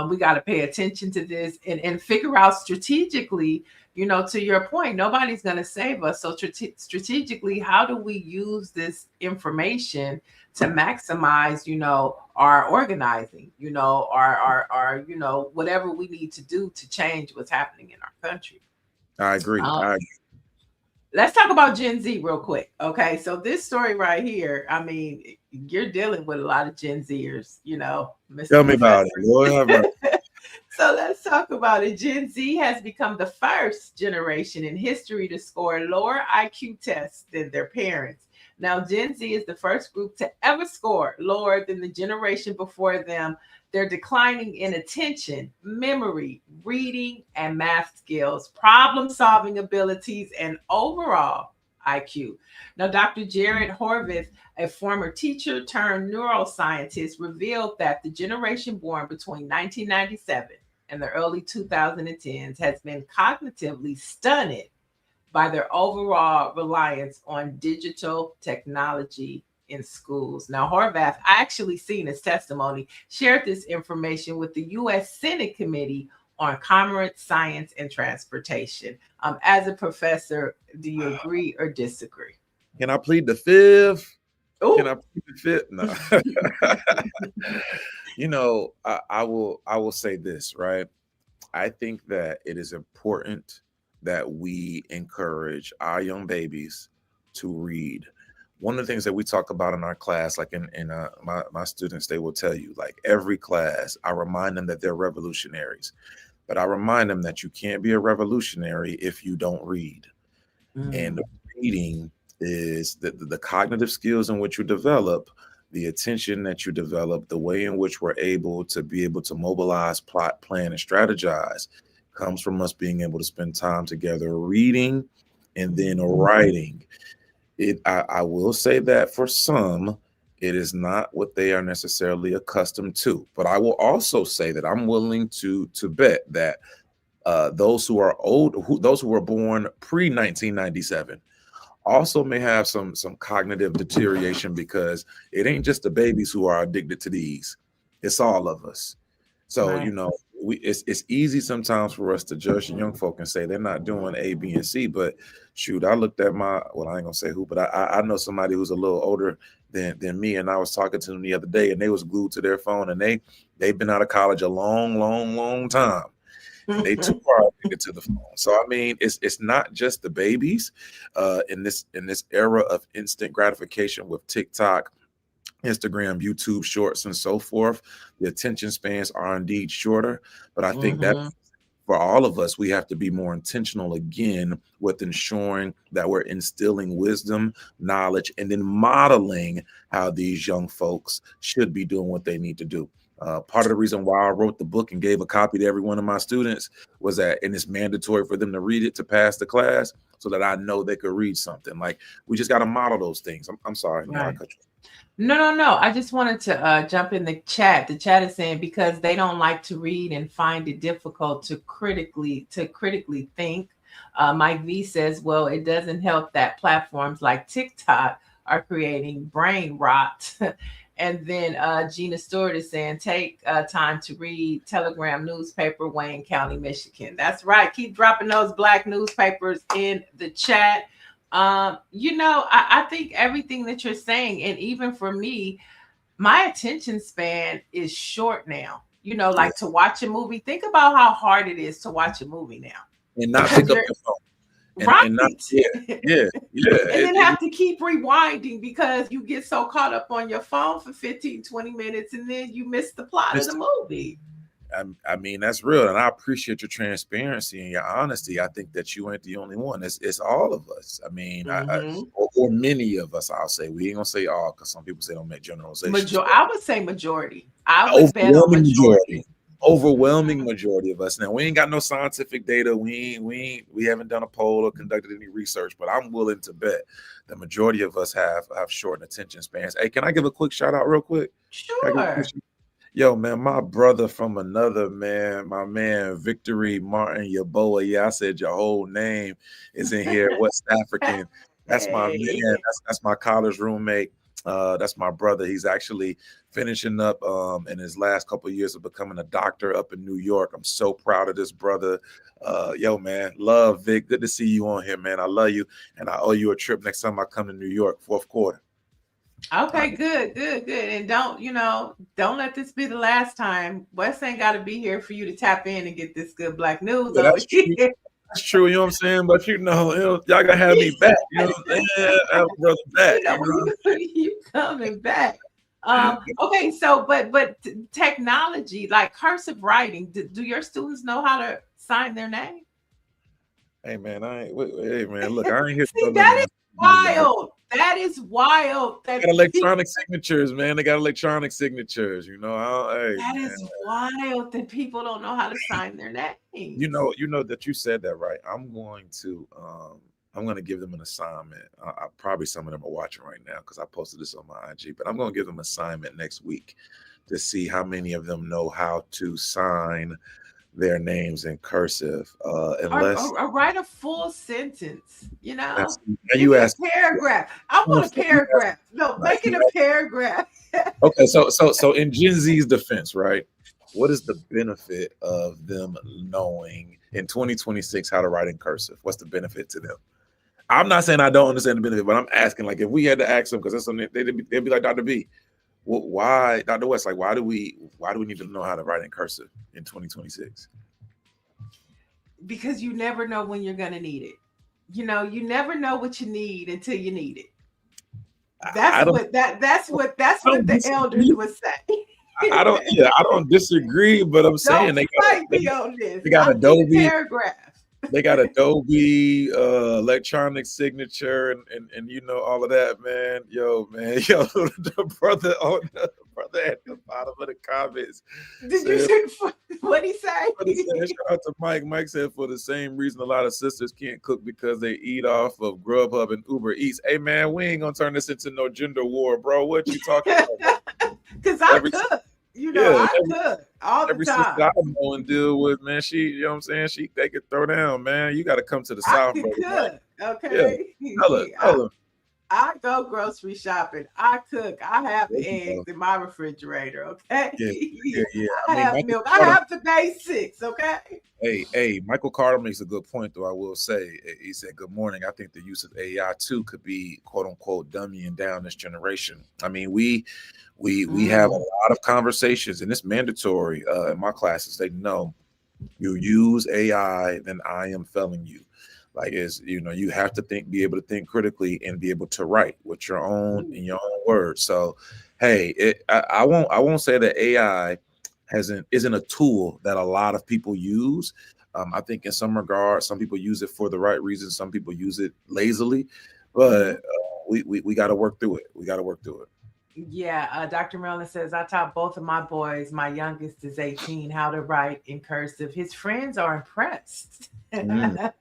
Speaker 2: we got to pay attention to this and figure out strategically, you know, to your point, nobody's going to save us. So strategically, how do we use this information to maximize, you know, our organizing, you know, our you know, whatever we need to do to change what's happening in our country?
Speaker 3: I agree.
Speaker 2: Let's talk about Gen Z real quick. Okay. So this story right here, I mean, you're dealing with a lot of Gen Zers, you know. Mr.
Speaker 3: Tell me about it. Lord,
Speaker 2: so let's talk about it. Gen Z has become the first generation in history to score lower IQ tests than their parents. Now, Gen Z is the first group to ever score lower than the generation before them. They're declining in attention, memory, reading, and math skills, problem-solving abilities, and overall IQ. Now, Dr. Jared Horvath, a former teacher turned neuroscientist, revealed that the generation born between 1997 and the early 2010s has been cognitively stunned by their overall reliance on digital technology in schools. Now, Horvath, I actually seen his testimony, shared this information with the U.S. Senate Committee on Commerce, Science, and Transportation. As a professor, do you agree or disagree?
Speaker 3: Can I plead the fifth?
Speaker 2: Ooh.
Speaker 3: Can I plead the fifth? No. You know, I will say this, right? I think that it is important that we encourage our young babies to read. One of the things that we talk about in our class, like in my students, they will tell you, like every class, I remind them that they're revolutionaries. But I remind them that you can't be a revolutionary if you don't read. And reading is the cognitive skills in which you develop, the attention that you develop, the way in which we're able to mobilize, plot, plan, and strategize comes from us being able to spend time together reading and then writing. I will say that for some, it is not what they are necessarily accustomed to. But I will also say that I'm willing to bet that those who are old, those who were born pre-1997, also may have some cognitive deterioration, because it ain't just the babies who are addicted to these. It's all of us. So,
Speaker 2: Right.
Speaker 3: it's easy sometimes for us to judge the young folk and say they're not doing A, B, and C. But shoot, I looked at I ain't gonna say who, but I know somebody who's a little older than me, and I was talking to them the other day, and they was glued to their phone, and they've been out of college a long time, and they too are addicted to the phone. So I mean, it's not just the babies in this era of instant gratification with TikTok, Instagram, YouTube shorts, and so forth. The attention spans are indeed shorter, but I think that for all of us, we have to be more intentional again with ensuring that we're instilling wisdom, knowledge, and then modeling how these young folks should be doing what they need to do. Part of the reason why I wrote the book and gave a copy to every one of my students was that, and it's mandatory for them to read it to pass the class, so that I know they could read something. Like, we just got to model those things. I'm sorry.
Speaker 2: Right.
Speaker 3: I cut you.
Speaker 2: No. I just wanted to jump in the chat. The chat is saying because they don't like to read and find it difficult to critically think. Mike V says, well, it doesn't help that platforms like TikTok are creating brain rot. And then Gina Stewart is saying, take time to read Telegram newspaper, Wayne County, Michigan. That's right. Keep dropping those Black newspapers in the chat. I think everything that you're saying, and even for me, my attention span is short now. Like to watch a movie. Think about how hard it is to watch a movie now.
Speaker 3: And not pick up your phone.
Speaker 2: Right.
Speaker 3: And then
Speaker 2: have to keep rewinding because you get so caught up on your phone for 15, 20 minutes, and then you miss the plot of the movie.
Speaker 3: I mean, that's real, and I appreciate your transparency and your honesty. I think that you ain't the only one. It's all of us. I mean, or many of us. I'll say, we ain't gonna say all, because some people say don't make generalizations.
Speaker 2: I would say majority. I would bet on majority.
Speaker 3: Overwhelming majority of us. Now, we ain't got no scientific data. We haven't done a poll or conducted any research, but I'm willing to bet the majority of us have shortened attention spans. Hey, can I give a quick shout out real quick?
Speaker 2: Sure.
Speaker 3: Yo, man, my brother from another man, my man, Victory Martin Yaboa. Yeah, I said your whole name is in here. West African. That's my man. That's my college roommate. That's my brother. He's actually finishing up in his last couple of years of becoming a doctor up in New York. I'm so proud of this brother. Yo, man, love, Vic. Good to see you on here, man. I love you, and I owe you a trip next time I come to New York, fourth quarter.
Speaker 2: Okay, good. And don't let this be the last time. Wes ain't got to be here for you to tap in and get this good Black news.
Speaker 3: Yeah, that's true. That's true, you know what I'm saying? But y'all gotta have me back. You know what I'm saying? Have brother back.
Speaker 2: You coming back. Okay, so but technology, like cursive writing, do your students know how to sign their name?
Speaker 3: Hey man, look, I ain't here.
Speaker 2: See, that is wild. That is wild.
Speaker 3: They got electronic signatures, man. They got electronic signatures,
Speaker 2: That is wild that people don't know how to sign their name.
Speaker 3: You know that you said that, right? I'm going to give them an assignment. Probably some of them are watching right now because I posted this on my IG, but I'm going to give them an assignment next week to see how many of them know how to sign their names in cursive.
Speaker 2: Or write a full sentence,
Speaker 3: Now you asked
Speaker 2: a paragraph. I want a paragraph. No, make it a paragraph.
Speaker 3: Okay, so in Gen Z's defense, right? What is the benefit of them knowing in 2026 how to write in cursive? What's the benefit to them? I'm not saying I don't understand the benefit, but I'm asking, like, if we had to ask them, because that's something they'd be like, Dr. B, why, Dr. West, like, why do we need to know how to write in cursive in 2026?
Speaker 2: Because you never know when you're going to need it. You never know what you need until you need it. That's what the elders would say.
Speaker 3: I don't disagree, but I'm saying they got Adobe paragraph. They got Adobe electronic signature and all of that, man. The brother at the bottom of the comments.
Speaker 2: What'd he say?
Speaker 3: Shout out to Mike. Mike said, for the same reason a lot of sisters can't cook because they eat off of Grubhub and Uber Eats. Hey man, we ain't gonna turn this into no gender war, bro. What you talking about?
Speaker 2: Because I cook. I cook all the time. Every sister I know
Speaker 3: and deal with, man, she, what I'm saying? They could throw down, man. You got to come to the South, bro. Yeah.
Speaker 2: Okay.
Speaker 3: Tell her.
Speaker 2: I go grocery shopping. I cook. I have
Speaker 3: There you
Speaker 2: eggs
Speaker 3: go.
Speaker 2: in my refrigerator. Okay.
Speaker 3: Yeah, yeah.
Speaker 2: I
Speaker 3: I mean,
Speaker 2: have
Speaker 3: Michael
Speaker 2: milk. I
Speaker 3: Carter.
Speaker 2: have the basics. Okay.
Speaker 3: Hey, Michael Carter makes a good point, though. I will say, he said, "Good morning. I think the use of AI too could be quote unquote dumbing down this generation. I mean, we have a lot of conversations, and it's mandatory in my classes. They know you use AI, then I am failing you. Like, is you have to be able to think critically and be able to write with your own in your own words. So, hey, I won't say that AI isn't a tool that a lot of people use. I think in some regards, some people use it for the right reasons. Some people use it lazily, but we got to work through it. We got to work through it.
Speaker 2: Yeah, Dr. Merlin says, I taught both of my boys, my youngest is 18, how to write in cursive. His friends are impressed.
Speaker 3: Shout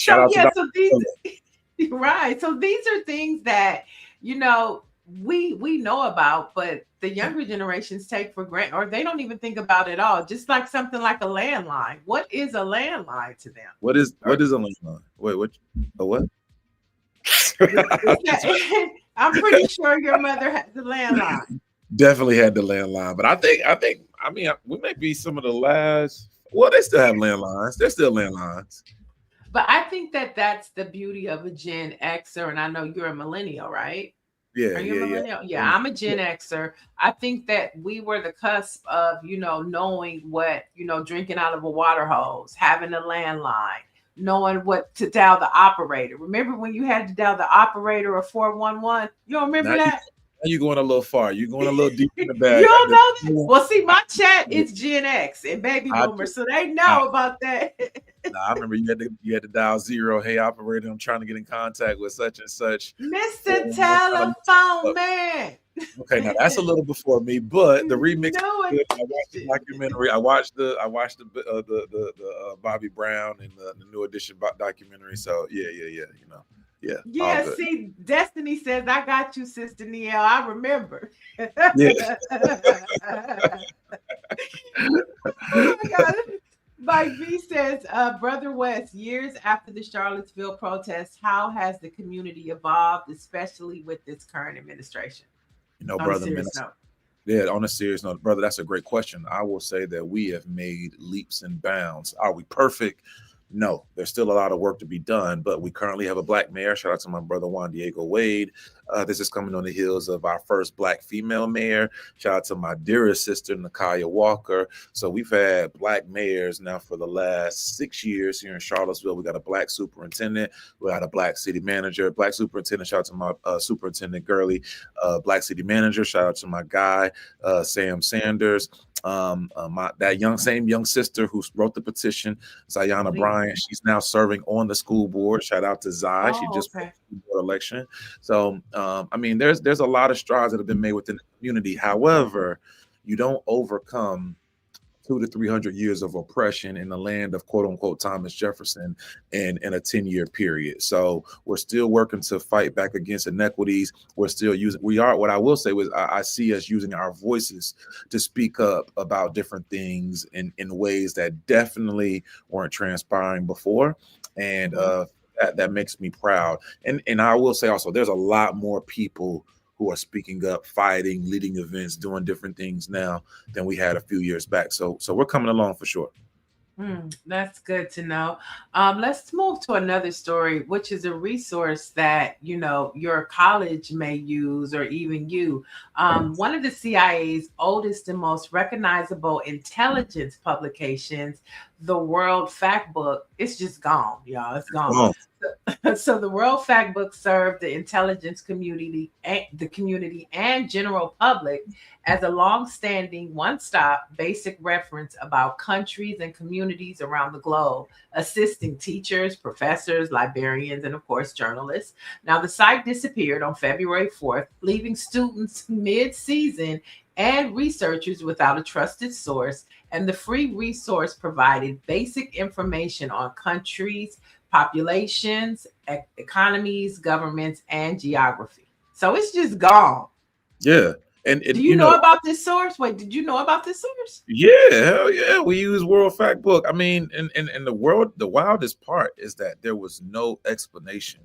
Speaker 2: So,
Speaker 3: out to
Speaker 2: yeah,
Speaker 3: Dr.
Speaker 2: so these, right. So these are things that, you know, we know about, but the younger generations take for granted, or they don't even think about it at all. Just like something like a landline. What is a landline to them?
Speaker 3: What is a landline? Wait, what? A what?
Speaker 2: I'm pretty sure your mother has a landline.
Speaker 3: Definitely had the landline, but I mean we may be some of the last. Well, they still have landlines. They're still landlines.
Speaker 2: But I think that that's the beauty of a Gen Xer, and I know you're a millennial, right?
Speaker 3: Yeah,
Speaker 2: Are you a
Speaker 3: yeah, yeah.
Speaker 2: millennial? Yeah, I'm a Gen Xer. I think that we were the cusp of, knowing what, drinking out of a water hose, having a landline, knowing what to dial the operator. Remember when you had to dial the operator or 411? You don't remember that?
Speaker 3: Now you're going a little far. You're going a little deep in the
Speaker 2: You
Speaker 3: bag.
Speaker 2: don't know that? Well, see, my chat is Gen X and baby boomers, so they know about that.
Speaker 3: I remember you had to dial 0. Hey, operator, I'm trying to get in contact with such and such.
Speaker 2: Mr. Telephone Man.
Speaker 3: Okay, now that's a little before me, but the remix.
Speaker 2: No,
Speaker 3: I watched the documentary. I watched the Bobby Brown and the New Edition documentary. So yeah.
Speaker 2: Yeah, see, Destiny says, I got you, Sister Niel. I remember.
Speaker 3: Yeah.
Speaker 2: Oh my God. Mike V says, Brother West, years after the Charlottesville protests, how has the community evolved, especially with this current administration?
Speaker 3: Brother, on a serious note, brother, that's a great question. I will say that we have made leaps and bounds. Are we perfect? No, there's still a lot of work to be done, but we currently have a black mayor. Shout out to my brother Juan Diego Wade. This is coming on the heels of our first black female mayor. Shout out to my dearest sister, Nakaya Walker. So we've had black mayors now for the last 6 years here in Charlottesville. We got a black superintendent. We got a black city manager. Black superintendent, shout out to my superintendent Gurley. Black city manager, shout out to my guy, Sam Sanders. That same young sister who wrote the petition, Zayana Bryant, she's now serving on the school board. Shout out to Zai. She just won the board election. So I mean, there's a lot of strides that have been made within the community. However, you don't overcome 200 to 300 years of oppression in the land of quote unquote Thomas Jefferson in a 10-year period. So we're still working to fight back against inequities. What I will say was I see us using our voices to speak up about different things in ways that definitely weren't transpiring before. And that makes me proud. And I will say also, there's a lot more people who are speaking up, fighting, leading events, doing different things now than we had a few years back. So we're coming along for sure.
Speaker 2: That's good to know. Let's move to another story, which is a resource that, your college may use, or even you. One of the CIA's oldest and most recognizable intelligence publications, the World Factbook, it's just gone, y'all. It's gone. So the World Factbook served the intelligence community and general public as a long-standing one-stop basic reference about countries and communities around the globe, assisting teachers, professors, librarians, and of course, journalists. Now, the site disappeared on February 4th, leaving students mid-season and researchers without a trusted source, and the free resource provided basic information on countries, populations, economies, governments, and geography. So it's just gone.
Speaker 3: Yeah. And
Speaker 2: do you know about this source? Wait, did you know about this source?
Speaker 3: Yeah, hell yeah. We use World Fact Book. I mean, in the world, the wildest part is that there was no explanation.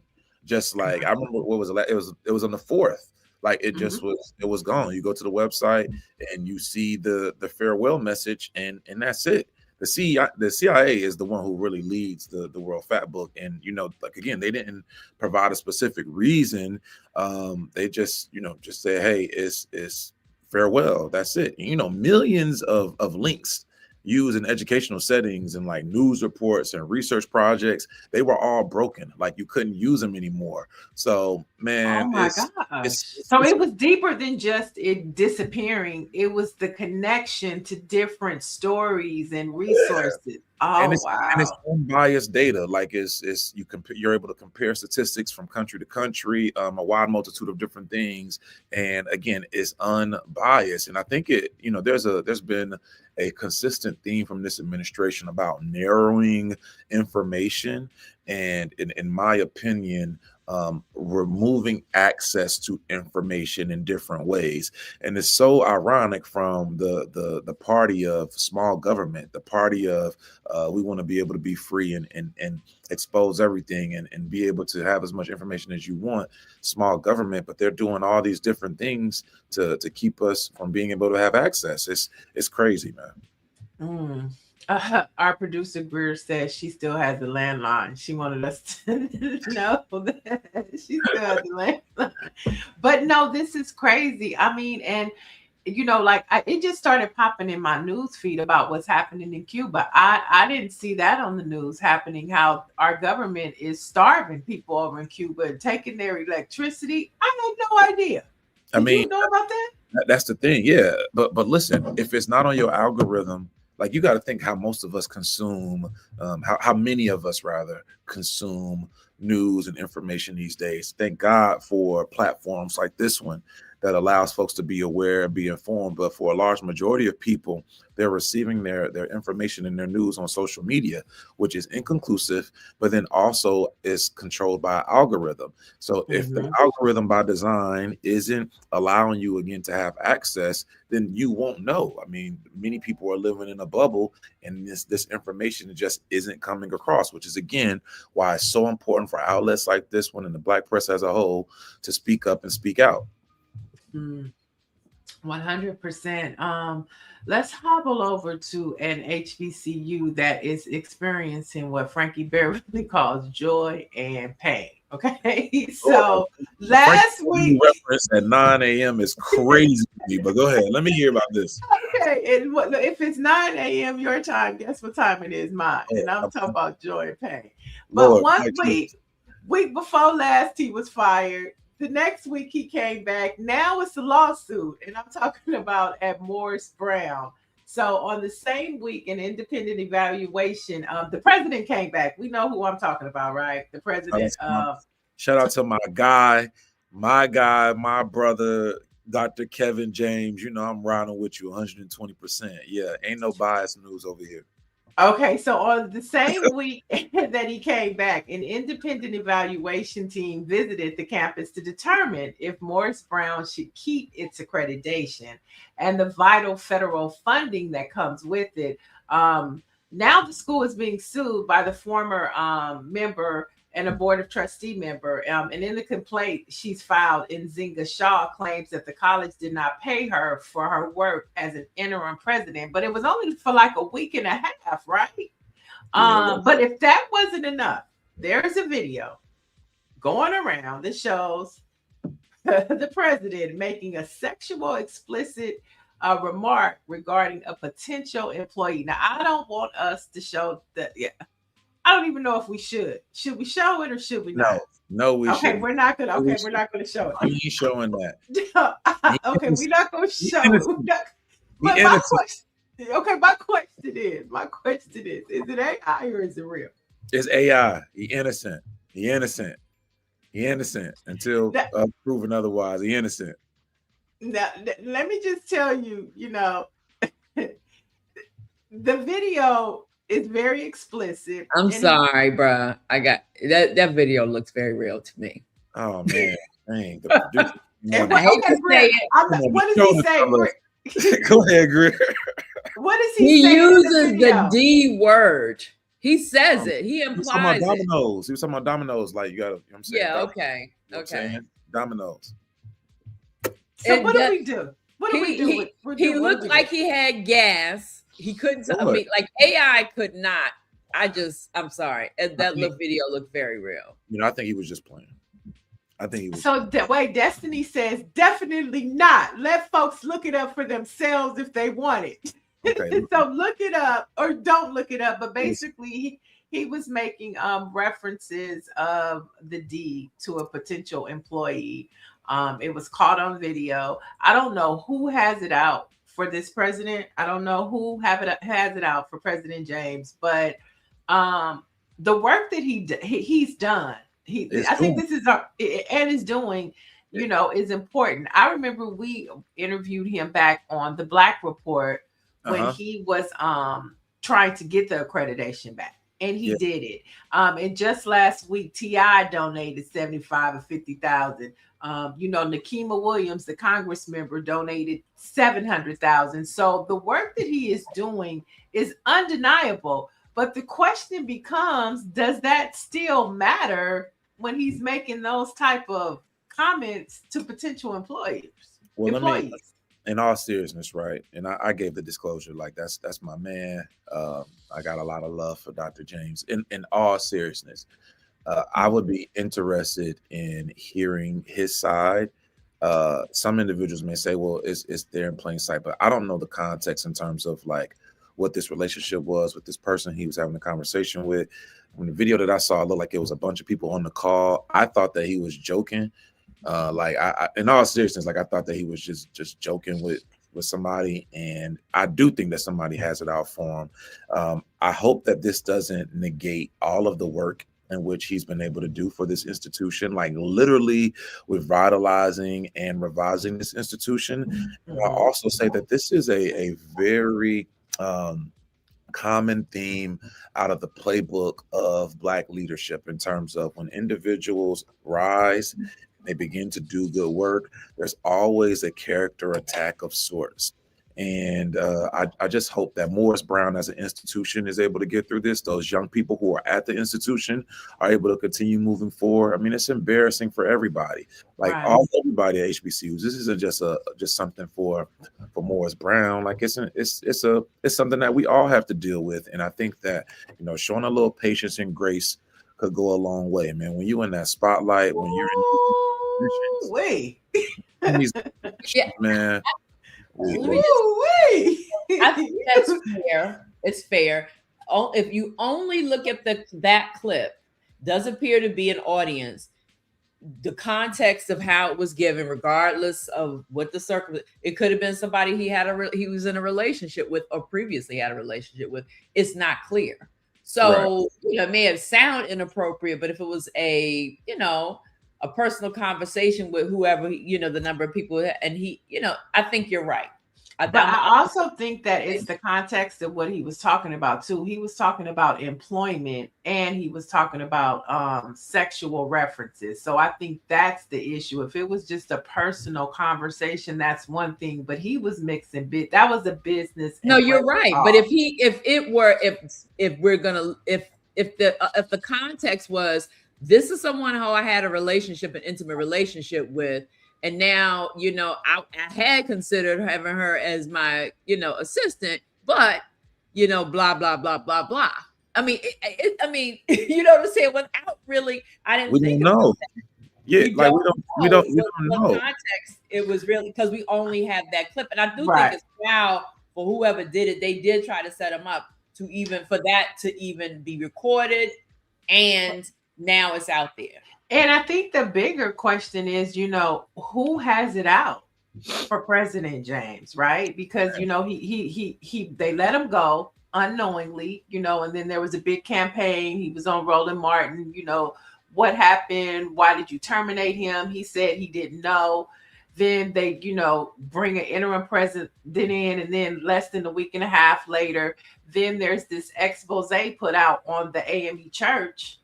Speaker 3: Just like I remember what was it? It was on the 4th. Like it just was gone. You go to the website and you see the farewell message, and that's it. The CIA is the one who really leads the World Fact Book, and like again, they didn't provide a specific reason. They just just say, hey, it's farewell. That's it. Millions of links used in educational settings and like news reports and research projects, they were all broken. Like you couldn't use them anymore. So man,
Speaker 2: oh my gosh. So it was deeper than just it disappearing. It was the connection to different stories and resources. Yeah. Oh,
Speaker 3: and
Speaker 2: wow.
Speaker 3: And it's unbiased data. Like you're able to compare statistics from country to country, a wide multitude of different things. And again, it's unbiased. And I think there's been a consistent theme from this administration about narrowing information. And in my opinion, removing access to information in different ways. And it's so ironic from the party of small government, the party of we want to be able to be free and expose everything and be able to have as much information as you want, small government, but they're doing all these different things to keep us from being able to have access. It's crazy, man.
Speaker 2: Our producer Greer says she still has the landline. She wanted us to know that she still has the landline. But no, this is crazy. I mean, and it just started popping in my news feed about what's happening in Cuba. I didn't see that on the news happening, how our government is starving people over in Cuba and taking their electricity. I had no idea. Did you know about that?
Speaker 3: That's the thing. Yeah. But listen, if it's not on your algorithm, like you got to think how most of us consume, how many of us rather consume news and information these days. Thank God for platforms like this one that allows folks to be aware and be informed. But for a large majority of people, they're receiving their information and their news on social media, which is inconclusive, but then also is controlled by an algorithm. So if the algorithm by design isn't allowing you again to have access, then you won't know. I mean, many people are living in a bubble, and this information just isn't coming across, which is again why it's so important for outlets like this one and the Black press as a whole to speak up and speak out.
Speaker 2: 100%. Let's hobble over to an HBCU that is experiencing what Frankie Beverly calls joy and pain. Okay, so last week
Speaker 3: reference at 9 a.m. is crazy to me, but go ahead. Let me hear about this.
Speaker 2: Okay, and if it's 9 a.m. your time, guess what time it is mine? And I'm talking about joy and pain. But
Speaker 3: Lord,
Speaker 2: one week before last, he was fired. The next week he came back. Now it's a lawsuit, and I'm talking about at Morris Brown. So on the same week, an independent evaluation, the president came back. We know who I'm talking about, right? The president.
Speaker 3: Shout out to my guy, my brother, Dr. Kevin James. I'm riding with you 120%. Yeah, ain't no bias news over here.
Speaker 2: Okay, so on the same week that he came back, an independent evaluation team visited the campus to determine if Morris Brown should keep its accreditation and the vital federal funding that comes with it. Now the school is being sued by the former member and a board of trustee member. And in the complaint she's filed, Nzinga Shaw claims that the college did not pay her for her work as an interim president, but it was only for like a week and a half, right? But if that wasn't enough, there's a video going around that shows the president making a sexual explicit remark regarding a potential employee. Now, I don't want us to show that. Yeah. I don't even know if we should. Should we show it or should we not?
Speaker 3: No, we should.
Speaker 2: Okay, we're not gonna. Okay, we're not gonna show it.
Speaker 3: We ain't showing that.
Speaker 2: Okay, we're not gonna show it. But my question is, is it AI or is it real?
Speaker 3: It's AI. He innocent until proven otherwise. He innocent.
Speaker 2: Now, let me just tell you, the video is very explicit.
Speaker 4: I'm sorry, bruh. I got that video looks very real to me.
Speaker 3: Oh man, dang, the producer
Speaker 2: And
Speaker 4: I hate to say
Speaker 2: Greer,
Speaker 4: it.
Speaker 2: what does he say?
Speaker 3: Go ahead, Greer.
Speaker 2: What does
Speaker 4: He
Speaker 2: say?
Speaker 4: uses the D word. He says it. He
Speaker 3: He was talking about
Speaker 4: implies it.
Speaker 3: dominoes. He was talking about dominoes. Like, you got to, you know what I'm saying?
Speaker 4: Yeah,
Speaker 3: Dominoes.
Speaker 4: okay.
Speaker 3: You know what I'm
Speaker 4: Okay.
Speaker 3: saying? Dominoes.
Speaker 2: So what do we do? What do we do?
Speaker 4: He looked like he had gas. He couldn't, I mean, like AI could not. I'm sorry. And that little video looked very real.
Speaker 3: You know, I think he was just playing. I think he was.
Speaker 2: So the way Destiny says, definitely not. Let folks look it up for themselves if they want it. Okay. So look it up or don't look it up. But basically, he was making references of the D to a potential employee. It was caught on video. I don't know who has it out for this president. I don't know who has it out for President James, but the work that he's done, I think this is and is doing, you know, is important. I remember we interviewed him back on the Black Report when he was trying to get the accreditation back. And he did it. And just last week, T.I. donated $75,000 or $50,000. You know, Nikema Williams, the Congress member, donated $700,000. So the work that he is doing is undeniable. But the question becomes, does that still matter when he's making those type of comments to potential employees?
Speaker 3: Well, in all seriousness, right? And I gave the disclosure, like that's my man. I got a lot of love for Dr. James. In all seriousness, I would be interested in hearing his side. Some individuals may say, well, it's there in plain sight, but I don't know the context in terms of like what this relationship was with this person he was having a conversation with. When the video that I saw, it looked like it was a bunch of people on the call. I thought that he was joking. Like I in all seriousness, like I thought that he was just joking with somebody, and I do think that somebody has it out for him. I hope that this doesn't negate all of the work in which he's been able to do for this institution, like literally revitalizing and revising this institution. And I'll also say that this is a very common theme out of the playbook of Black leadership in terms of when individuals rise, they begin to do good work, there's always a character attack of sorts. And I just hope that Morris Brown as an institution is able to get through this. Those young people who are at the institution are able to continue moving forward. I mean, it's embarrassing for everybody, like everybody at HBCUs. This isn't just something for Morris Brown. Like it's something that we all have to deal with. And I think that, you know, showing a little patience and grace could go a long way, man. When you're in that spotlight, when you're in man.
Speaker 4: I think that's fair. It's fair. If you only look at that clip, does appear to be an audience. The context of how it was given, regardless of what the circumstance, it could have been somebody he was in a relationship with or previously had a relationship with. It's not clear. So you know, it may have sounded inappropriate, but if it was a personal conversation with whoever, you know, the number of people, and he, you know, I think you're right.
Speaker 2: But I also think that it's the context of what he was talking about too. He was talking about employment and he was talking about sexual references. So I think that's the issue. If it was just a personal conversation, that's one thing. But he was mixing that was a business.
Speaker 4: No, you're right. But if the context was, this is someone who I had an intimate relationship with, and now, you know, I had considered having her as my, you know, assistant, but, you know, blah, blah, blah, blah, blah. I mean, you know what I'm saying? Without really, I didn't think about that.
Speaker 3: Yeah, like we don't know.
Speaker 4: Context, it was really because we only have that clip. And I do think it's wow for whoever did it. They did try to set him up to even be recorded, and now it's out there.
Speaker 2: And I think the bigger question is, you know, who has it out for President James, right? Because, you know, they let him go unknowingly, you know, and then there was a big campaign. He was on Roland Martin, you know, what happened? Why did you terminate him? He said he didn't know. Then they, you know, bring an interim president in, and then less than a week and a half later, then there's this expose put out on the AME Church.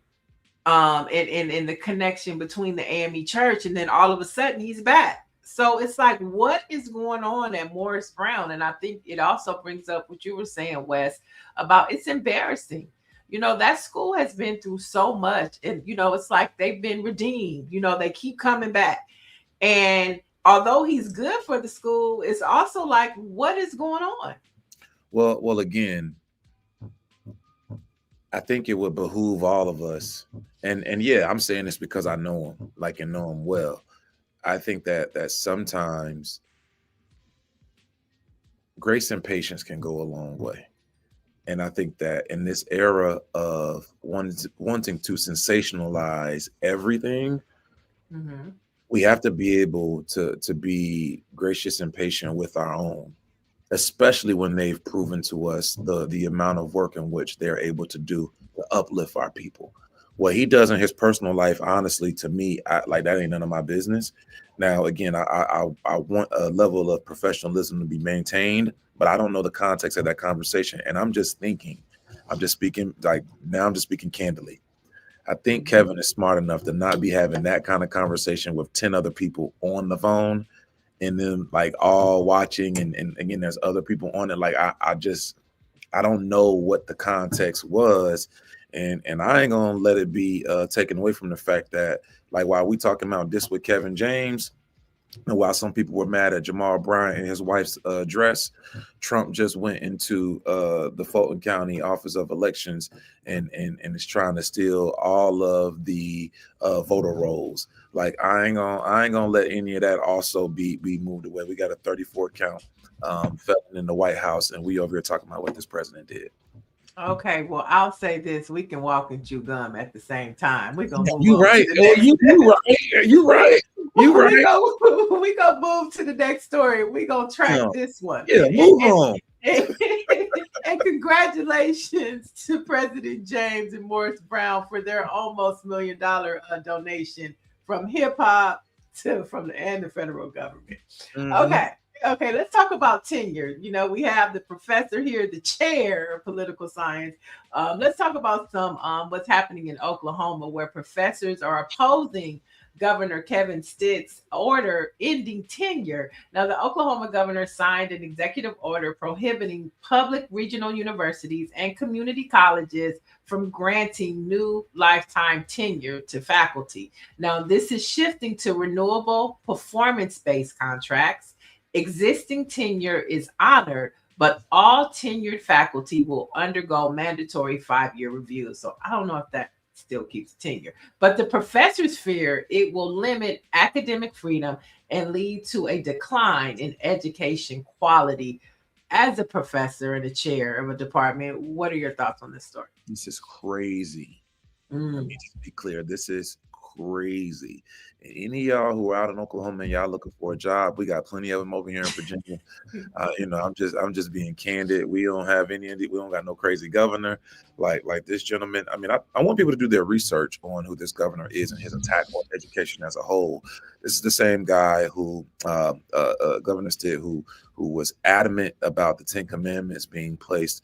Speaker 2: And the connection between the AME Church, and then all of a sudden he's back. So it's like, what is going on at Morris Brown? And I think it also brings up what you were saying, Wes, about it's embarrassing. That school has been through so much, and it's like they've been redeemed. They keep coming back. And although he's good for the school, it's also like, what is going on?
Speaker 3: Well, again, I think it would behoove all of us, and yeah, I'm saying this because I know him, and know him well. I think that sometimes grace and patience can go a long way. And I think that in this era of wanting to sensationalize everything, we have to be able to be gracious and patient with our own, especially when they've proven to us the amount of work in which they're able to do to uplift our people. What he does in his personal life, honestly, to me, that ain't none of my business. Now, again, I want a level of professionalism to be maintained, but I don't know the context of that conversation. And I'm just speaking candidly. I think Kevin is smart enough to not be having that kind of conversation with 10 other people on the phone and then all watching. And again, there's other people on it. I don't know what the context was. And I ain't gonna let it be taken away from the fact that while we talking about this with Kevin James, and while some people were mad at Jamal Bryant and his wife's dress, Trump just went into the Fulton County Office of Elections and is trying to steal all of the voter rolls. I ain't gonna let any of that also be moved away. We got a 34 count felon in the White House, and we over here talking about what this president did.
Speaker 2: Okay, well, I'll say this: we can walk and chew gum at the same time. We're gonna move.
Speaker 3: You right. You right.
Speaker 2: We gonna move to the next story. We gonna track this one.
Speaker 3: Yeah, move on.
Speaker 2: And congratulations to President James and Morris Brown for their almost $1 million donation from hip hop from the federal government. Okay, let's talk about tenure. We have the professor here, the chair of political science. Let's talk about some what's happening in Oklahoma, where professors are opposing Governor Kevin Stitt's order ending tenure. Now, the Oklahoma governor signed an executive order prohibiting public regional universities and community colleges from granting new lifetime tenure to faculty. Now, this is shifting to renewable performance-based contracts. Existing tenure is honored, but all tenured faculty will undergo mandatory 5-year reviews. So I don't know if that still keeps tenure, but the professors fear it will limit academic freedom and lead to a decline in education quality. As a professor and a chair of a department, what are your thoughts on this story?
Speaker 3: This is crazy. Let me just be clear. This is crazy. Any of y'all who are out in Oklahoma and y'all looking for a job, we got plenty of them over here in Virginia. I'm just being candid. We don't have we don't got no crazy governor like this gentleman. I mean, I want people to do their research on who this governor is and his attack on education as a whole. This is the same guy who Governor Stitt, who was adamant about the 10 Commandments being placed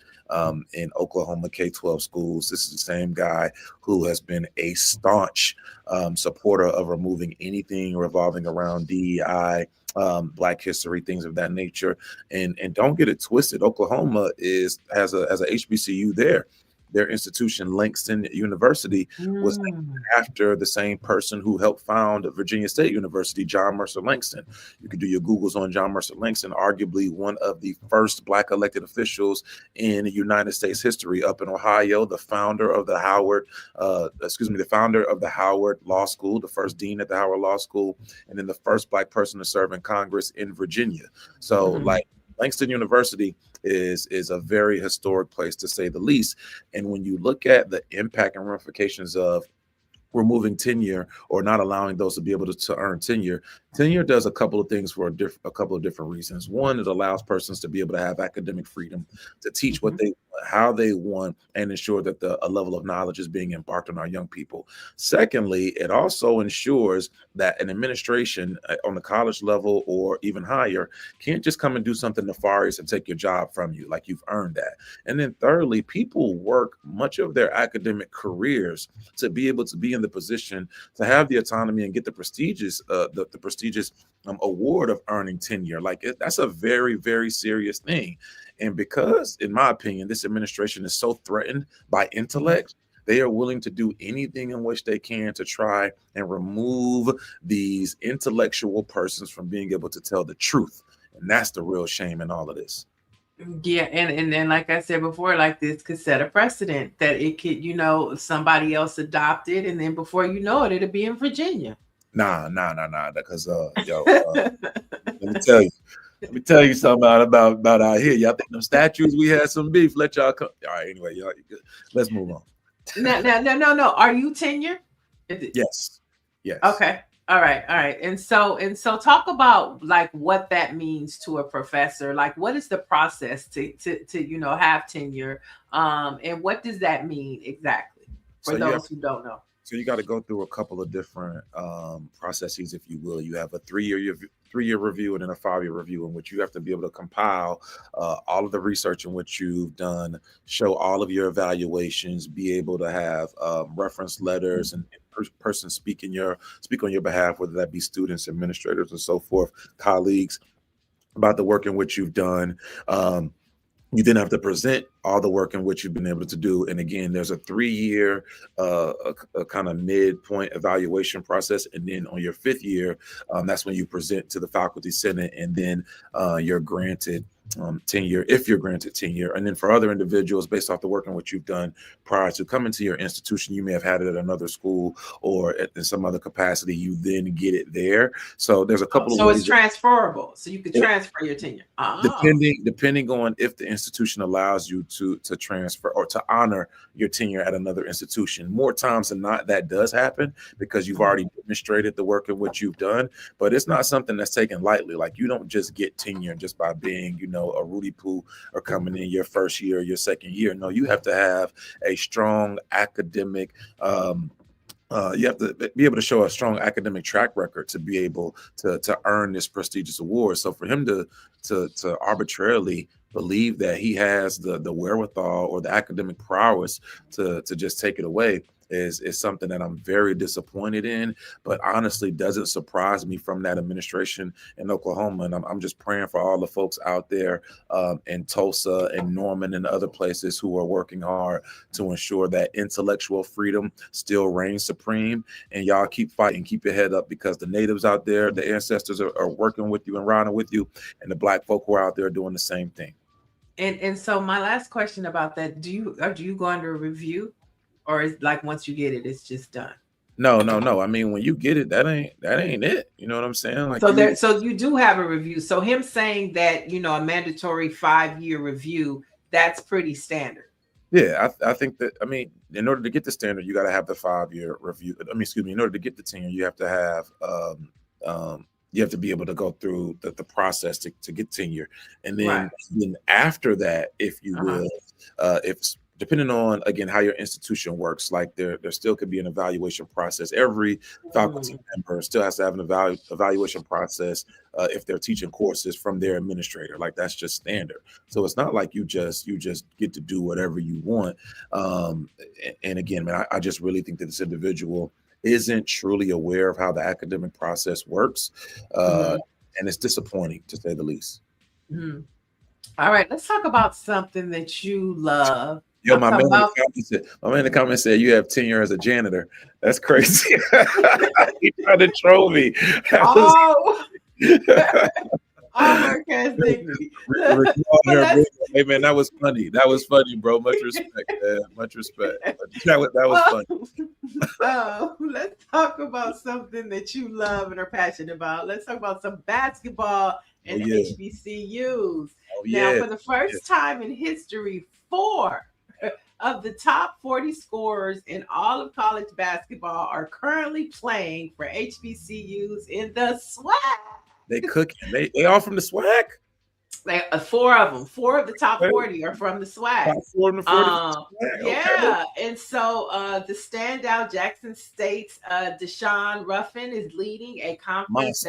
Speaker 3: in Oklahoma K-12 schools. This is the same guy who has been a staunch supporter of removing anything revolving around DEI, Black history, things of that nature. And don't get it twisted. Oklahoma has a HBCU there. Their institution, Langston University, was named after the same person who helped found Virginia State University, John Mercer Langston. You can do your Googles on John Mercer Langston, arguably one of the first Black elected officials in United States history up in Ohio, the founder of the Howard Law School, the first dean at the Howard Law School, and then the first Black person to serve in Congress in Virginia. So Langston University is a very historic place, to say the least. And when you look at the impact and ramifications of removing tenure or not allowing those to be able to earn tenure does a couple of things for a couple of different reasons. One, it allows persons to be able to have academic freedom to teach what they how they want and ensure that a level of knowledge is being embarked on our young people. Secondly, it also ensures that an administration on the college level or even higher can't just come and do something nefarious and take your job from you, like you've earned that. And then thirdly, people work much of their academic careers to be able to be in the position to have the autonomy and get the prestigious prestigious award of earning tenure. Like that's a very, very serious thing. And because, in my opinion, this administration is so threatened by intellect, they are willing to do anything in which they can to try and remove these intellectual persons from being able to tell the truth. And that's the real shame in all of this.
Speaker 2: Yeah, and then like I said before, like this could set a precedent that it could, somebody else adopt it, and then before you know it, it'll be in Virginia.
Speaker 3: Nah. Because let me tell you something about out here. Y'all think them statues we had some beef? Let y'all come. All right, anyway, y'all, let's move on.
Speaker 2: No. Are you tenure?
Speaker 3: Yes.
Speaker 2: Okay. All right. And so talk about like what that means to a professor. Like, what is the process to have tenure? And what does that mean exactly for those who don't know?
Speaker 3: So you got to go through a couple of different processes, if you will. You have a three-year review and then a 5-year review in which you have to be able to compile all of the research in which you've done, show all of your evaluations, be able to have reference letters and person speak on your behalf, whether that be students, administrators, and so forth, colleagues, about the work in which you've done. You then have to present all the work in which you've been able to do. And again, there's a 3-year a kind of midpoint evaluation process. And then on your 5th year, that's when you present to the faculty senate, and then you're granted tenure, if you're granted tenure. And then for other individuals, based off the work in which you've done prior to coming to your institution, you may have had it at another school or in some other capacity, you then get it there. So there's a couple of ways.
Speaker 2: So it's transferable. So you can transfer your tenure.
Speaker 3: Depending on if the institution allows you to transfer or to honor your tenure at another institution. More times than not, that does happen because you've already demonstrated the work in which you've done, but it's not something that's taken lightly. Like, you don't just get tenure just by being, a Rudy Poo or coming in your 1st year or your 2nd year. No, you have to have a strong academic you have to be able to show a strong academic track record to be able to earn this prestigious award. So for him to arbitrarily believe that he has the wherewithal or the academic prowess to just take it away is something that I'm very disappointed in, but honestly doesn't surprise me from that administration in Oklahoma. And I'm just praying for all the folks out there in Tulsa and Norman and other places who are working hard to ensure that intellectual freedom still reigns supreme. And y'all keep fighting, keep your head up, because the natives out there, the ancestors are working with you and riding with you, and the Black folk who are out there doing the same thing.
Speaker 2: And so my last question about that, do you go under review? Or is like once you get it, it's just done?
Speaker 3: No. I mean, when you get it, that ain't it. You know what I'm saying? Like,
Speaker 2: so you do have a review. So him saying that, a mandatory 5-year review, that's pretty standard.
Speaker 3: Yeah, I think that, I mean, in order to get the standard, you got to have the 5-year review. In order to get the tenure, you have to have you have to be able to go through the process to get tenure. And then, then after that, if you will, if depending on, again, how your institution works, like there still could be an evaluation process. Every faculty member still has to have an evaluation process if they're teaching courses from their administrator. Like, that's just standard. So it's not like you just get to do whatever you want. And again, man, I just really think that this individual isn't truly aware of how the academic process works. And it's disappointing, to say the least.
Speaker 2: All right, let's talk about something that you love.
Speaker 3: Yo, my man in the comments said you have tenure as a janitor. That's crazy. He tried to troll me.
Speaker 2: Sarcastic.
Speaker 3: Hey man, that was funny. That was funny, bro. Much respect, man. Much respect. That was funny.
Speaker 2: Let's talk about something that you love and are passionate about. Let's talk about some basketball and HBCUs. Now, for the first time in history, 4 of the top 40 scorers in all of college basketball are currently playing for HBCUs in the SWAC.
Speaker 3: They cooking. They all from the SWAC?
Speaker 2: Like 4 of them. 4 of the top 40 are from the SWAC.
Speaker 3: 4 of the 40
Speaker 2: yeah. And so the standout Jackson State's Deshaun Ruffin is leading a conference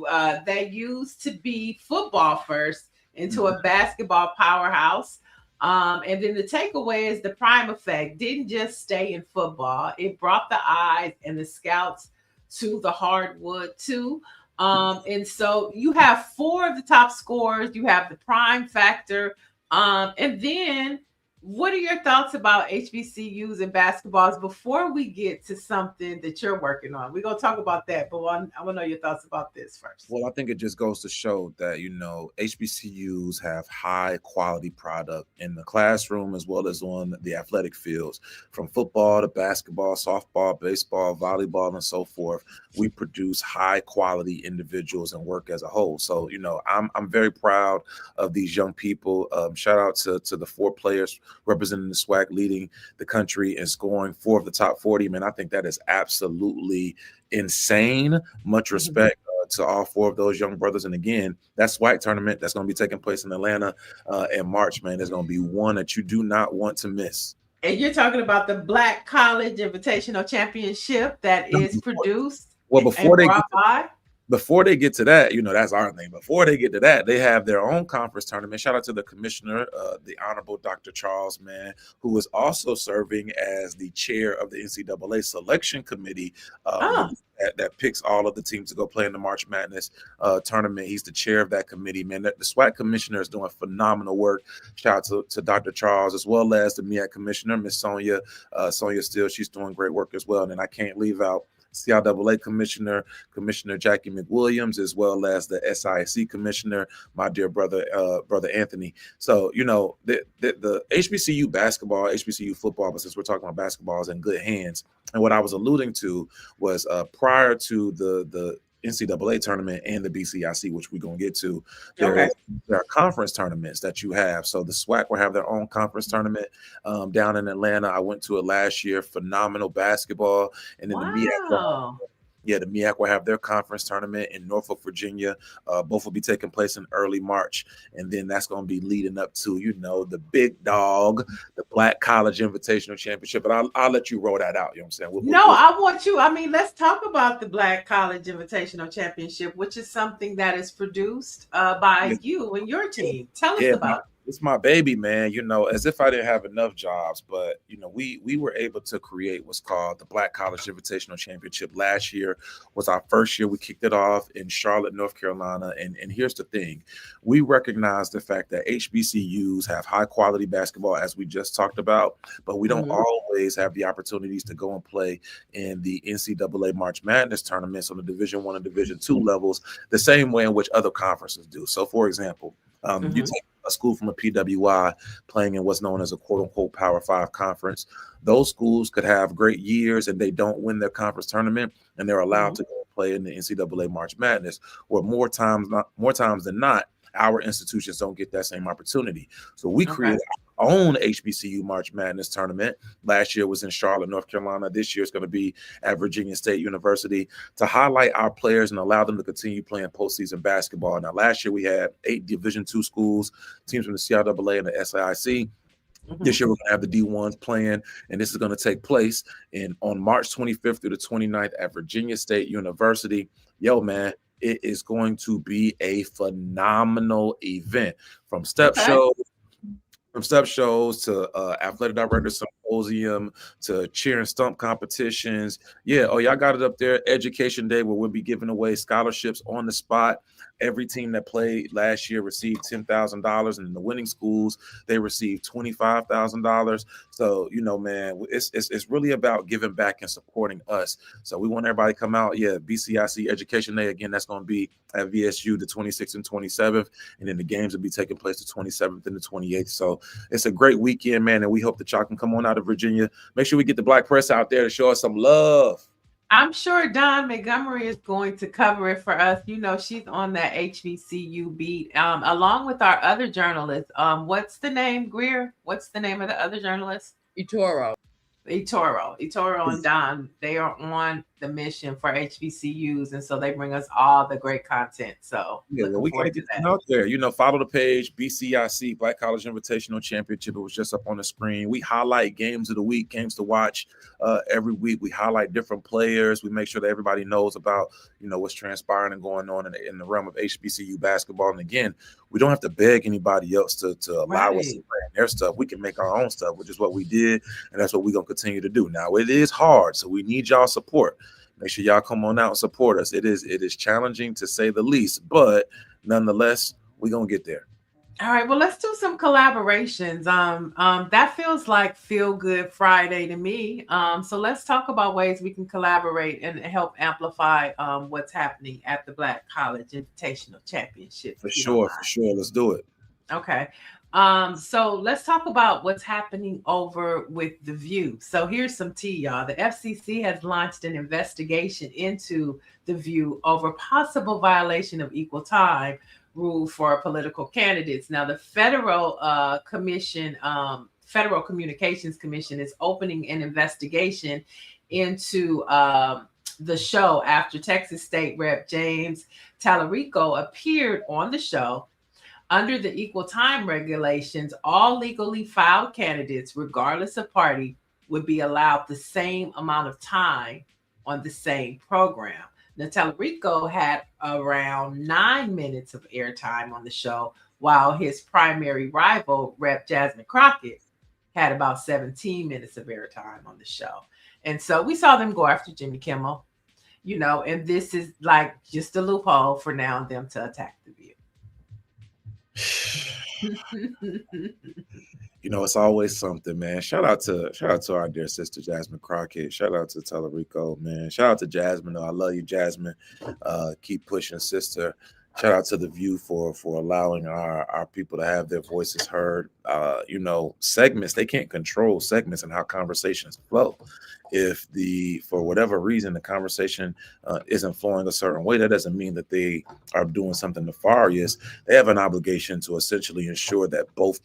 Speaker 2: that used to be football first into a basketball powerhouse. And then the takeaway is the prime effect didn't just stay in football. It brought the eyes and the scouts to the hardwood too. And so you have 4 of the top scorers. You have the prime factor. And then what are your thoughts about HBCUs and basketballs before we get to something that you're working on? We're going to talk about that, but I want to know your thoughts about this first.
Speaker 3: Well, I think it just goes to show that, you know, HBCUs have high quality product in the classroom as well as on the athletic fields, from football to basketball, softball, baseball, volleyball, and so forth. We produce high quality individuals and work as a whole. So, you know, I'm very proud of these young people. Shout out to the 4 players representing the SWAC, leading the country and scoring 4 of the top 40. Man, I think that is absolutely insane. Much respect to all 4 of those young brothers. And again, that SWAC tournament that's going to be taking place in Atlanta in March, man, is going to be one that you do not want to miss.
Speaker 2: And you're talking about the Black College Invitational Championship that is produced.
Speaker 3: Well, before they get to that, you know, that's our thing. Before they get to that, they have their own conference tournament. Shout out to the commissioner, the Honorable Dr. Charles, man, who is also serving as the chair of the NCAA selection committee that picks all of the teams to go play in the March Madness tournament. He's the chair of that committee, man. The SWAC commissioner is doing phenomenal work. Shout out to Dr. Charles, as well as the MEAC commissioner, Miss Sonia Steele. She's doing great work as well. And then I can't leave out CIAA Commissioner Jackie McWilliams, as well as the SIC Commissioner, my dear brother Anthony. So, you know, the HBCU basketball, HBCU football, but since we're talking about basketball, is in good hands. And what I was alluding to was prior to the NCAA tournament and the BCIC, which we're going to get to, there are conference tournaments that you have. So the SWAC will have their own conference tournament down in Atlanta. I went to it last year. Phenomenal basketball. And then the MEAC will have their conference tournament in Norfolk, Virginia. Both will be taking place in early March. And then that's going to be leading up to, you know, the big dog, the Black College Invitational Championship. But I'll let you roll that out. You know what I'm saying?
Speaker 2: I want you. I mean, let's talk about the Black College Invitational Championship, which is something that is produced by you and your team. Tell us about it.
Speaker 3: It's my baby, man. You know, as if I didn't have enough jobs, but you know, we were able to create what's called the Black College Invitational Championship. Last year was our first year. We kicked it off in Charlotte, North Carolina. And here's the thing. We recognize the fact that HBCUs have high quality basketball, as we just talked about, but we don't always have the opportunities to go and play in the NCAA March Madness tournaments on the Division I and Division II levels, the same way in which other conferences do. So for example, you take a school from a PWI playing in what's known as a quote-unquote Power 5 conference. Those schools could have great years and they don't win their conference tournament, and they're allowed to go play in the NCAA March Madness, where more times than not, our institutions don't get that same opportunity. So we created our own HBCU March Madness tournament. Last year was in Charlotte, North Carolina. This year is going to be at Virginia State University to highlight our players and allow them to continue playing postseason basketball. Now, last year we had 8 Division II schools, teams from the CIAA and the SIC. This year we're going to have the D1s playing, and this is going to take place on March 25th through the 29th at Virginia State University. Yo, man, it is going to be a phenomenal event, from step shows to athletic director symposium to cheer and stump competitions. Y'all got it up there. Education Day, where we'll be giving away scholarships on the spot. Every team that played last year received $10,000, and in the winning schools, they received $25,000. So, you know, man, it's really about giving back and supporting us. So we want everybody to come out. BCIC Education Day, again, that's going to be at VSU the 26th and 27th, and then the games will be taking place the 27th and the 28th. So it's a great weekend, man, and we hope that y'all can come on out of Virginia. Make sure we get the Black press out there to show us some love.
Speaker 2: I'm sure Dawn Montgomery is going to cover it for us. You know, she's on that HBCU beat, along with our other journalists. What's the name, Greer? What's the name of the other journalist?
Speaker 4: Etoro and Don.
Speaker 2: They are on the mission for HBCUs, and so they bring us all the great content. So
Speaker 3: we got to get that out there. You know, follow the page, BCIC, Black College Invitational Championship. It was just up on the screen. We highlight games of the week, games to watch every week. We highlight different players. We make sure that everybody knows about, you know, what's transpiring and going on in the realm of HBCU basketball. And again, we don't have to beg anybody else to allow us to play in their stuff. We can make our own stuff, which is what we did, and that's what we're going to continue to do. Now, it is hard, so we need y'all support. Make sure y'all come on out and support us. It is challenging to say the least, but nonetheless, we're gonna get there.
Speaker 2: All right, well, let's do some collaborations. That feels like Feel Good Friday to me. So let's talk about ways we can collaborate and help amplify what's happening at the Black College Invitational Championship.
Speaker 3: For sure. Let's do it.
Speaker 2: Okay. So let's talk about what's happening over with The View. So here's some tea, y'all. The FCC has launched an investigation into The View over possible violation of equal time rule for political candidates. Now, the Federal Communications Commission is opening an investigation into the show after Texas State Rep James Tallarico appeared on the show. Under the equal time regulations, all legally filed candidates, regardless of party, would be allowed the same amount of time on the same program. Now, Tallarico had around 9 minutes of airtime on the show, while his primary rival, Rep Jasmine Crockett, had about 17 minutes of airtime on the show. And so we saw them go after Jimmy Kimmel, and this is like just a loophole for now them to attack The View.
Speaker 3: It's always something, man. Shout out to our dear sister Jasmine Crockett. Shout out to Tallarico, man. Shout out to Jasmine. I love you, Jasmine. Keep pushing, sister. Shout out to The View for allowing our people to have their voices heard. Segments, they can't control segments and how conversations flow. If for whatever reason the conversation isn't flowing a certain way, that doesn't mean that they are doing something nefarious. They have an obligation to essentially ensure that both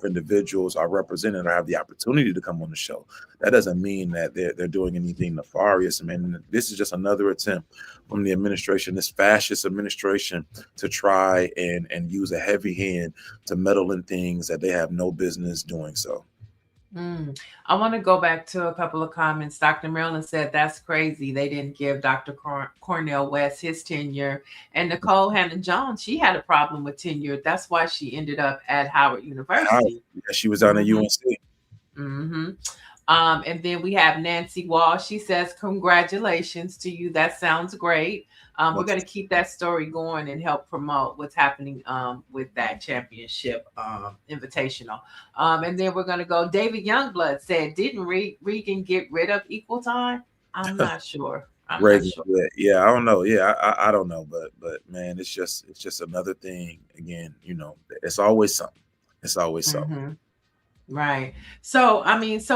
Speaker 3: individuals are represented or have the opportunity to come on the show. That doesn't mean that they're doing anything nefarious. I mean, this is just another attempt from the administration, this fascist administration, to try and use a heavy hand to meddle in things that they have no business doing so.
Speaker 2: I want to go back to a couple of comments. Dr. Maryland said, that's crazy. They didn't give Dr. Cornel West his tenure. And Nicole Hannah-Jones, she had a problem with tenure. That's why she ended up at Howard University.
Speaker 3: Yeah, she was on at UNC.
Speaker 2: Mm-hmm. And then we have Nancy Wall. She says, congratulations to you. That sounds great. We're going to keep that story going and help promote what's happening with that championship invitational. And then we're going to go. David Youngblood said, didn't Reagan get rid of equal time? I'm not sure.
Speaker 3: Reagan, yeah, I don't know. Yeah, I don't know. But man, it's just another thing. Again, it's always something. It's always something.
Speaker 2: Mm-hmm. Right. So,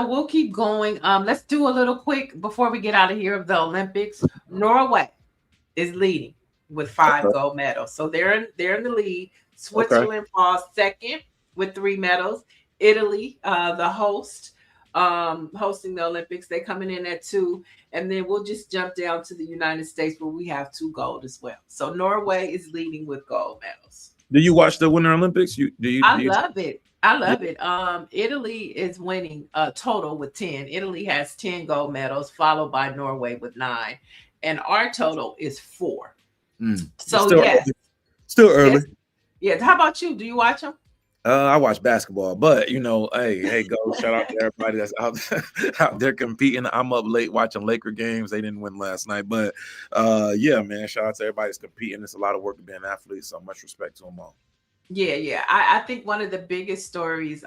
Speaker 2: we'll keep going. Let's do a little quick before we get out of here of the Olympics. Norway is leading with 5 gold medals. So they're in the lead. Switzerland falls second with 3 medals. Italy, the host, hosting the Olympics, they coming in at 2. And then we'll just jump down to the United States where we have 2 gold as well. So Norway is leading with gold medals.
Speaker 3: Do you watch the Winter Olympics?
Speaker 2: I love it. I love it. Italy is winning a total with 10. Italy has 10 gold medals, followed by Norway with 9. And our total is 4. So
Speaker 3: still early.
Speaker 2: Yes. How about you? Do you watch them?
Speaker 3: I watch basketball, but hey, go shout out to everybody that's out there competing. I'm up late watching Laker games. They didn't win last night, but yeah, man, shout out to everybody that's competing. It's a lot of work to be an athlete, so much respect to them all.
Speaker 2: Yeah. I think one of the biggest stories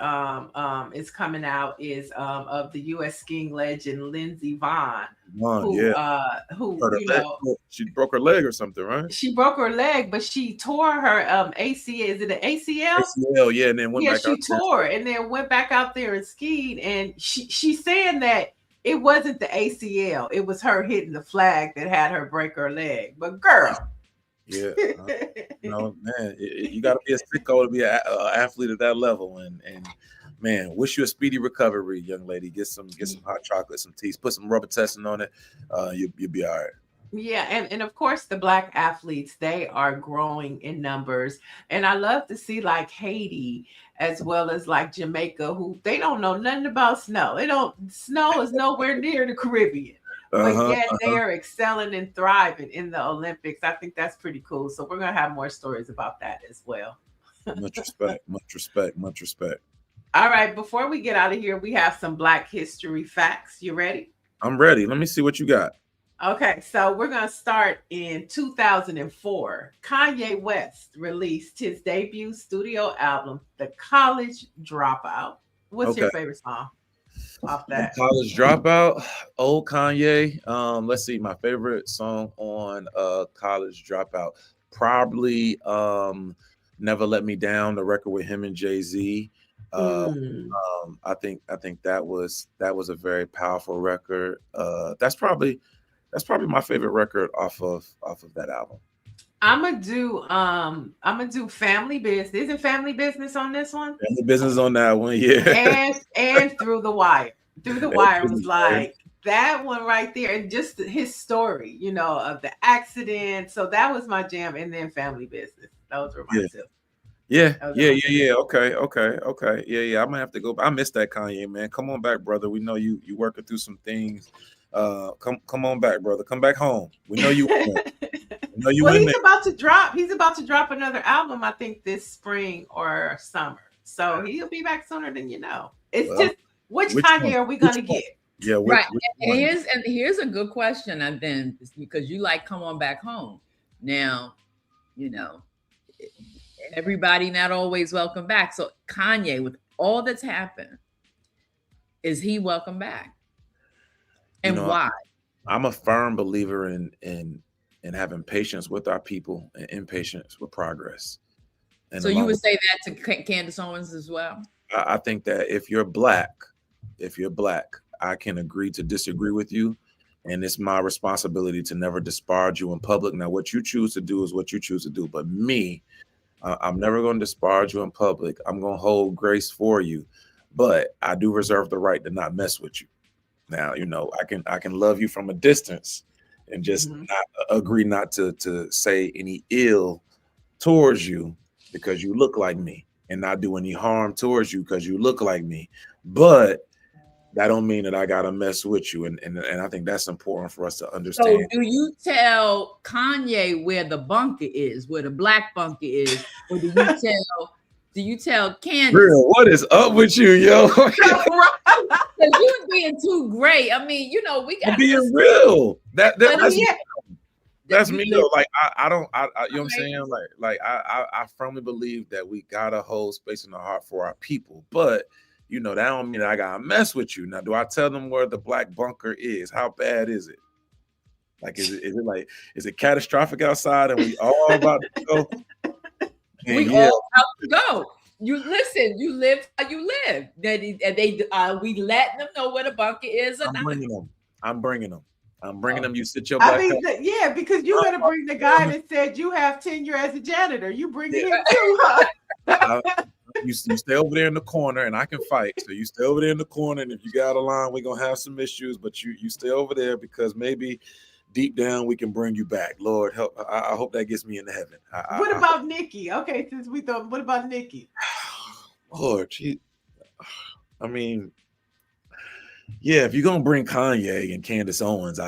Speaker 2: is coming out is of the U.S. skiing legend Lindsey Vonn, who
Speaker 3: she broke her leg or something, right?
Speaker 2: She broke her leg, but she tore her ACL. Is it an ACL?
Speaker 3: ACL, yeah, and then went back.
Speaker 2: She tore and then went back out there and skied, and she's saying that it wasn't the ACL, it was her hitting the flag that had her break her leg. But girl.
Speaker 3: Yeah, man, you got to be a sicko to be an athlete at that level, and man, wish you a speedy recovery, young lady. Get some hot chocolate, some tea, put some rubber testing on it. You'll be all right.
Speaker 2: Yeah, and of course the Black athletes, they are growing in numbers, and I love to see like Haiti as well as like Jamaica, who they don't know nothing about snow. Snow is nowhere near the Caribbean. But yet they are excelling and thriving in the Olympics. I think that's pretty cool. So we're going to have more stories about that as well.
Speaker 3: Much respect.
Speaker 2: All right. Before we get out of here, we have some Black history facts. You ready?
Speaker 3: I'm ready. Let me see what you got.
Speaker 2: Okay, so we're going to start in 2004. Kanye West released his debut studio album, The College Dropout. What's your
Speaker 3: Okay.
Speaker 2: favorite song off that?
Speaker 3: College Dropout, old Kanye. Let's see, my favorite song on College Dropout, probably Never Let Me Down, the record with him and Jay-Z. I think that was a very powerful record. That's probably my favorite record off of that album.
Speaker 2: I'm gonna do Family Business. Isn't Family Business on this one?
Speaker 3: Family Business on that one, yeah.
Speaker 2: And Through the Wire. Through the Wire was like that one right there, and just his story, of the accident. So that was my jam, and then Family Business. Those were my two.
Speaker 3: Yeah. Okay. Yeah. I'm gonna have to go. I missed that, Kanye, man. Come on back, brother. We know you working through some things. Come on back, brother. Come back home. We know you.
Speaker 2: He's about to drop another album, I think, this spring or summer. So he'll be back sooner than you know. It's just which Kanye are we gonna get?
Speaker 3: Yeah,
Speaker 4: right. And here's a good question, and then because you like Come On Back Home. Now, everybody not always welcome back. So Kanye, with all that's happened, is he welcome back? And why?
Speaker 3: I'm a firm believer in having patience with our people and impatience with progress. And
Speaker 2: So
Speaker 4: you would say that to Candace Owens as well?
Speaker 3: I think that if you're black, I can agree to disagree with you. And it's my responsibility to never disparage you in public. Now, what you choose to do is what you choose to do. But me, I'm never going to disparage you in public. I'm going to hold grace for you. But I do reserve the right to not mess with you. Now, I can love you from a distance and just not agree not to say any ill towards you because you look like me, and not do any harm towards you because you look like me. But that don't mean that I gotta mess with you, and I think that's important for us to understand.
Speaker 4: So do you tell Kanye where the bunker is, where the black bunker is, or do you tell Candace?
Speaker 3: Real, what is up with you, yo?
Speaker 4: Because you're being too great. I mean, we got
Speaker 3: being real. That's me though. Like I don't. You know what I'm saying? Like I firmly believe that we gotta hold space in the heart for our people, but. That don't mean that I gotta mess with you. Now, do I tell them where the black bunker is? How bad is it? Like, is it catastrophic outside and we all about to go?
Speaker 4: We all about to go. You listen. You live how you live. We letting them know where the bunker is.
Speaker 3: I'm bringing them. You sit your black.
Speaker 2: Because you better bring the guy that said you have tenure as a janitor. You bring him too, huh?
Speaker 3: You stay over there in the corner, and I can fight. So you stay over there in the corner, and if you got a line, we're gonna have some issues. But you stay over there because maybe deep down we can bring you back. Lord help! I hope that gets me into heaven.
Speaker 2: What about Nikki? Okay, since we thought, what about Nikki?
Speaker 3: Lord, if you're gonna bring Kanye and Candace Owens,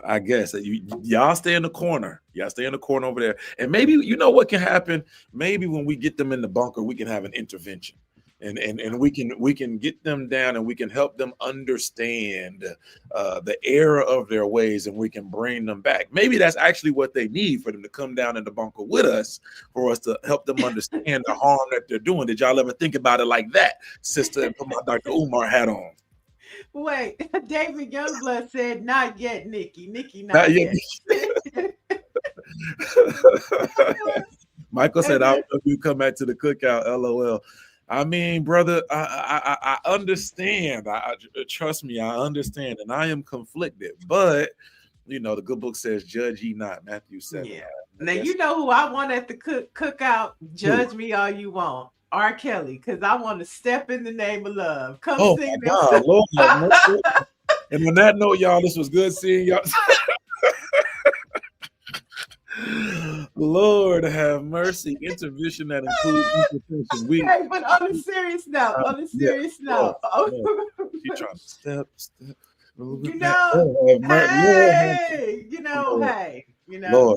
Speaker 3: I guess that y'all stay in the corner. Y'all stay in the corner over there. And maybe what can happen? Maybe when we get them in the bunker, we can have an intervention. And we can get them down and we can help them understand the error of their ways, and we can bring them back. Maybe that's actually what they need, for them to come down in the bunker with us, for us to help them understand the harm that they're doing. Did y'all ever think about it like that, sister? And put my Dr. Umar hat on.
Speaker 2: Wait, David Youngblood said, "Not yet, Nikki. Nikki, not yet."
Speaker 3: Michael said, "I hope you come back to the cookout." LOL. I mean, brother, I understand. Trust me, I understand, and I am conflicted. But the good book says, "Judge ye not." Matthew 7.
Speaker 2: Yeah. Now you know who I want at the cookout. Judge me all you want. R. Kelly, because I want to step in the name of love. Come sing this.
Speaker 3: God, Lord, and on that note, y'all, this was good seeing y'all. Lord have mercy. Intervention that includes intervention.
Speaker 2: Hey, but on a serious note,
Speaker 3: She trying to step. Lord,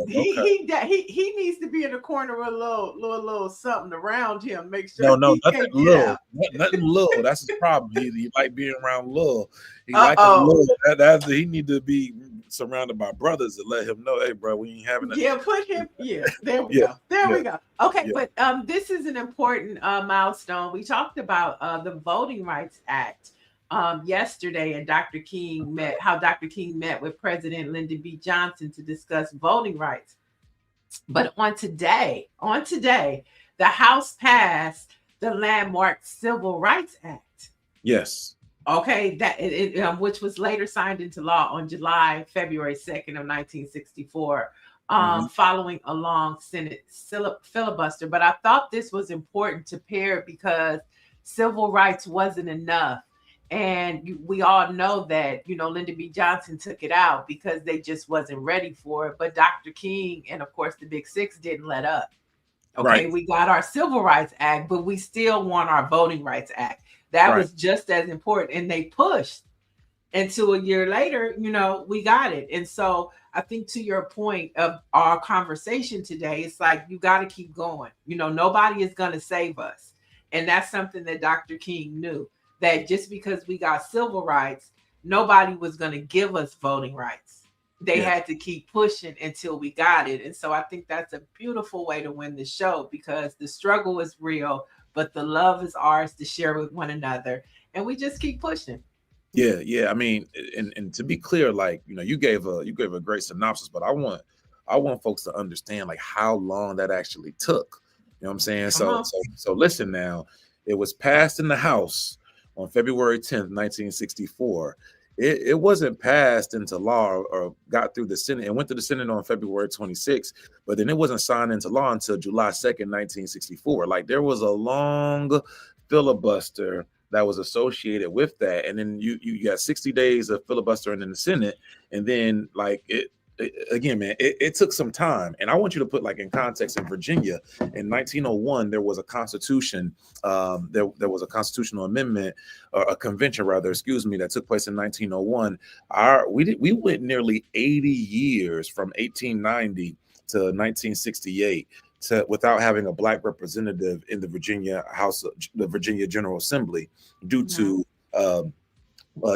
Speaker 2: he needs to be in the corner with a little something around him. Make sure.
Speaker 3: No, nothing little. Nothing little. That's his problem. He like being around little. He like little. He need to be surrounded by brothers to let him know, hey, bro, we ain't having that.
Speaker 2: Yeah, put him. Yeah, there we go. There we go. Okay,
Speaker 3: Yeah.
Speaker 2: but this is an important milestone. We talked about the Voting Rights Act yesterday, and Dr. King met with President Lyndon B. Johnson to discuss voting rights. But on today, the House passed the landmark Civil Rights Act.
Speaker 3: Yes.
Speaker 2: Okay, that which was later signed into law on February 2nd of 1964, following a long Senate filibuster. But I thought this was important to pair because civil rights wasn't enough. And we all know that, Lyndon B. Johnson took it out because they just wasn't ready for it. But Dr. King and, of course, the Big Six didn't let up. Okay, right. We got our Civil Rights Act, but we still want our Voting Rights Act. That was just as important. And they pushed until a year later, we got it. And so I think to your point of our conversation today, it's like, you got to keep going. Nobody is going to save us. And that's something that Dr. King knew. That just because we got civil rights, nobody was going to give us voting rights. They had to keep pushing until we got it. And so I think that's a beautiful way to win the show, because the struggle is real, but the love is ours to share with one another. And we just keep pushing.
Speaker 3: Yeah. I mean, and to be clear, like, you gave a great synopsis, but I want folks to understand like how long that actually took. You know what I'm saying? So listen now, it was passed in the House on February 10th, 1964. It wasn't passed into law or got through the Senate. It went to the Senate on February 26th, but then it wasn't signed into law until July 2nd, 1964. Like, there was a long filibuster that was associated with that. And then you got 60 days of filibustering in the Senate. And then again, man, it took some time. And I want you to put like in context, in Virginia in 1901, there was a constitution. There was a constitutional amendment, or a convention rather, that took place in 1901. We went nearly 80 years from 1890 to 1968 without having a Black representative in the Virginia House, the Virginia General Assembly, due to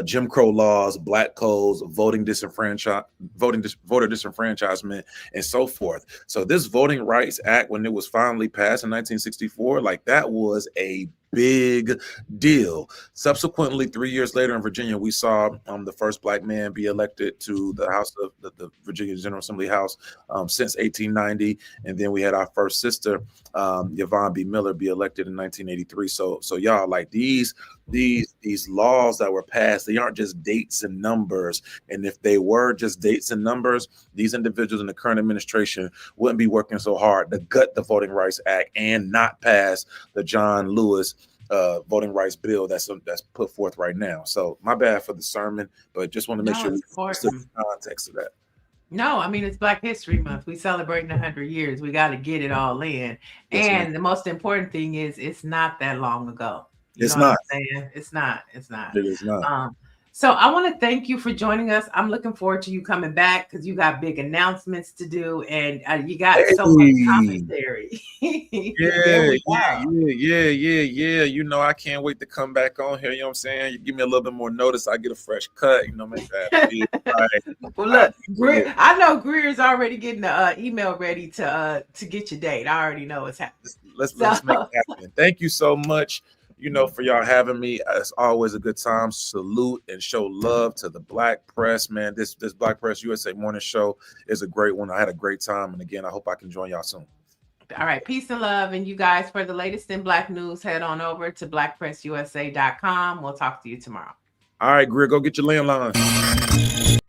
Speaker 3: Jim Crow laws, Black codes, voter disenfranchisement, and so forth. So this Voting Rights Act, when it was finally passed in 1964, like, that was a big deal. Subsequently, 3 years later in Virginia, we saw the first Black man be elected to the House of the Virginia General Assembly House since 1890, and then we had our first sister, Yvonne B. Miller, be elected in 1983. So y'all, like, these laws that were passed, they aren't just dates and numbers. And if they were just dates and numbers, these individuals in the current administration wouldn't be working so hard to gut the Voting Rights Act and not pass the John Lewis voting rights bill that's put forth right now. So my bad for the sermon, but just want to make sure we understand the context of that.
Speaker 2: No, I mean, it's Black History Month. We celebrating 100 years. We got to get it all in. Yes, and the most important thing is, it's not that long ago.
Speaker 3: It's not.
Speaker 2: It's not.
Speaker 3: It is not.
Speaker 2: So I want to thank you for joining us. I'm looking forward to you coming back, because you got big announcements to do, and you got so much commentary.
Speaker 3: Yeah. I can't wait to come back on here. You know what I'm saying? You give me a little bit more notice, I get a fresh cut. Make that big. Right.
Speaker 2: Well, look, Greer, I know Greer's already getting the email ready to get your date. I already know it's happening. Let's
Speaker 3: make it happen. Thank you so much. For y'all having me. It's always a good time. Salute and show love to the Black press, man. This Black Press USA morning show is a great one. I had a great time. And again, I hope I can join y'all soon.
Speaker 2: All right. Peace and love. And you guys, for the latest in Black news, head on over to blackpressusa.com. We'll talk to you tomorrow.
Speaker 3: All right, Greer, go get your landline.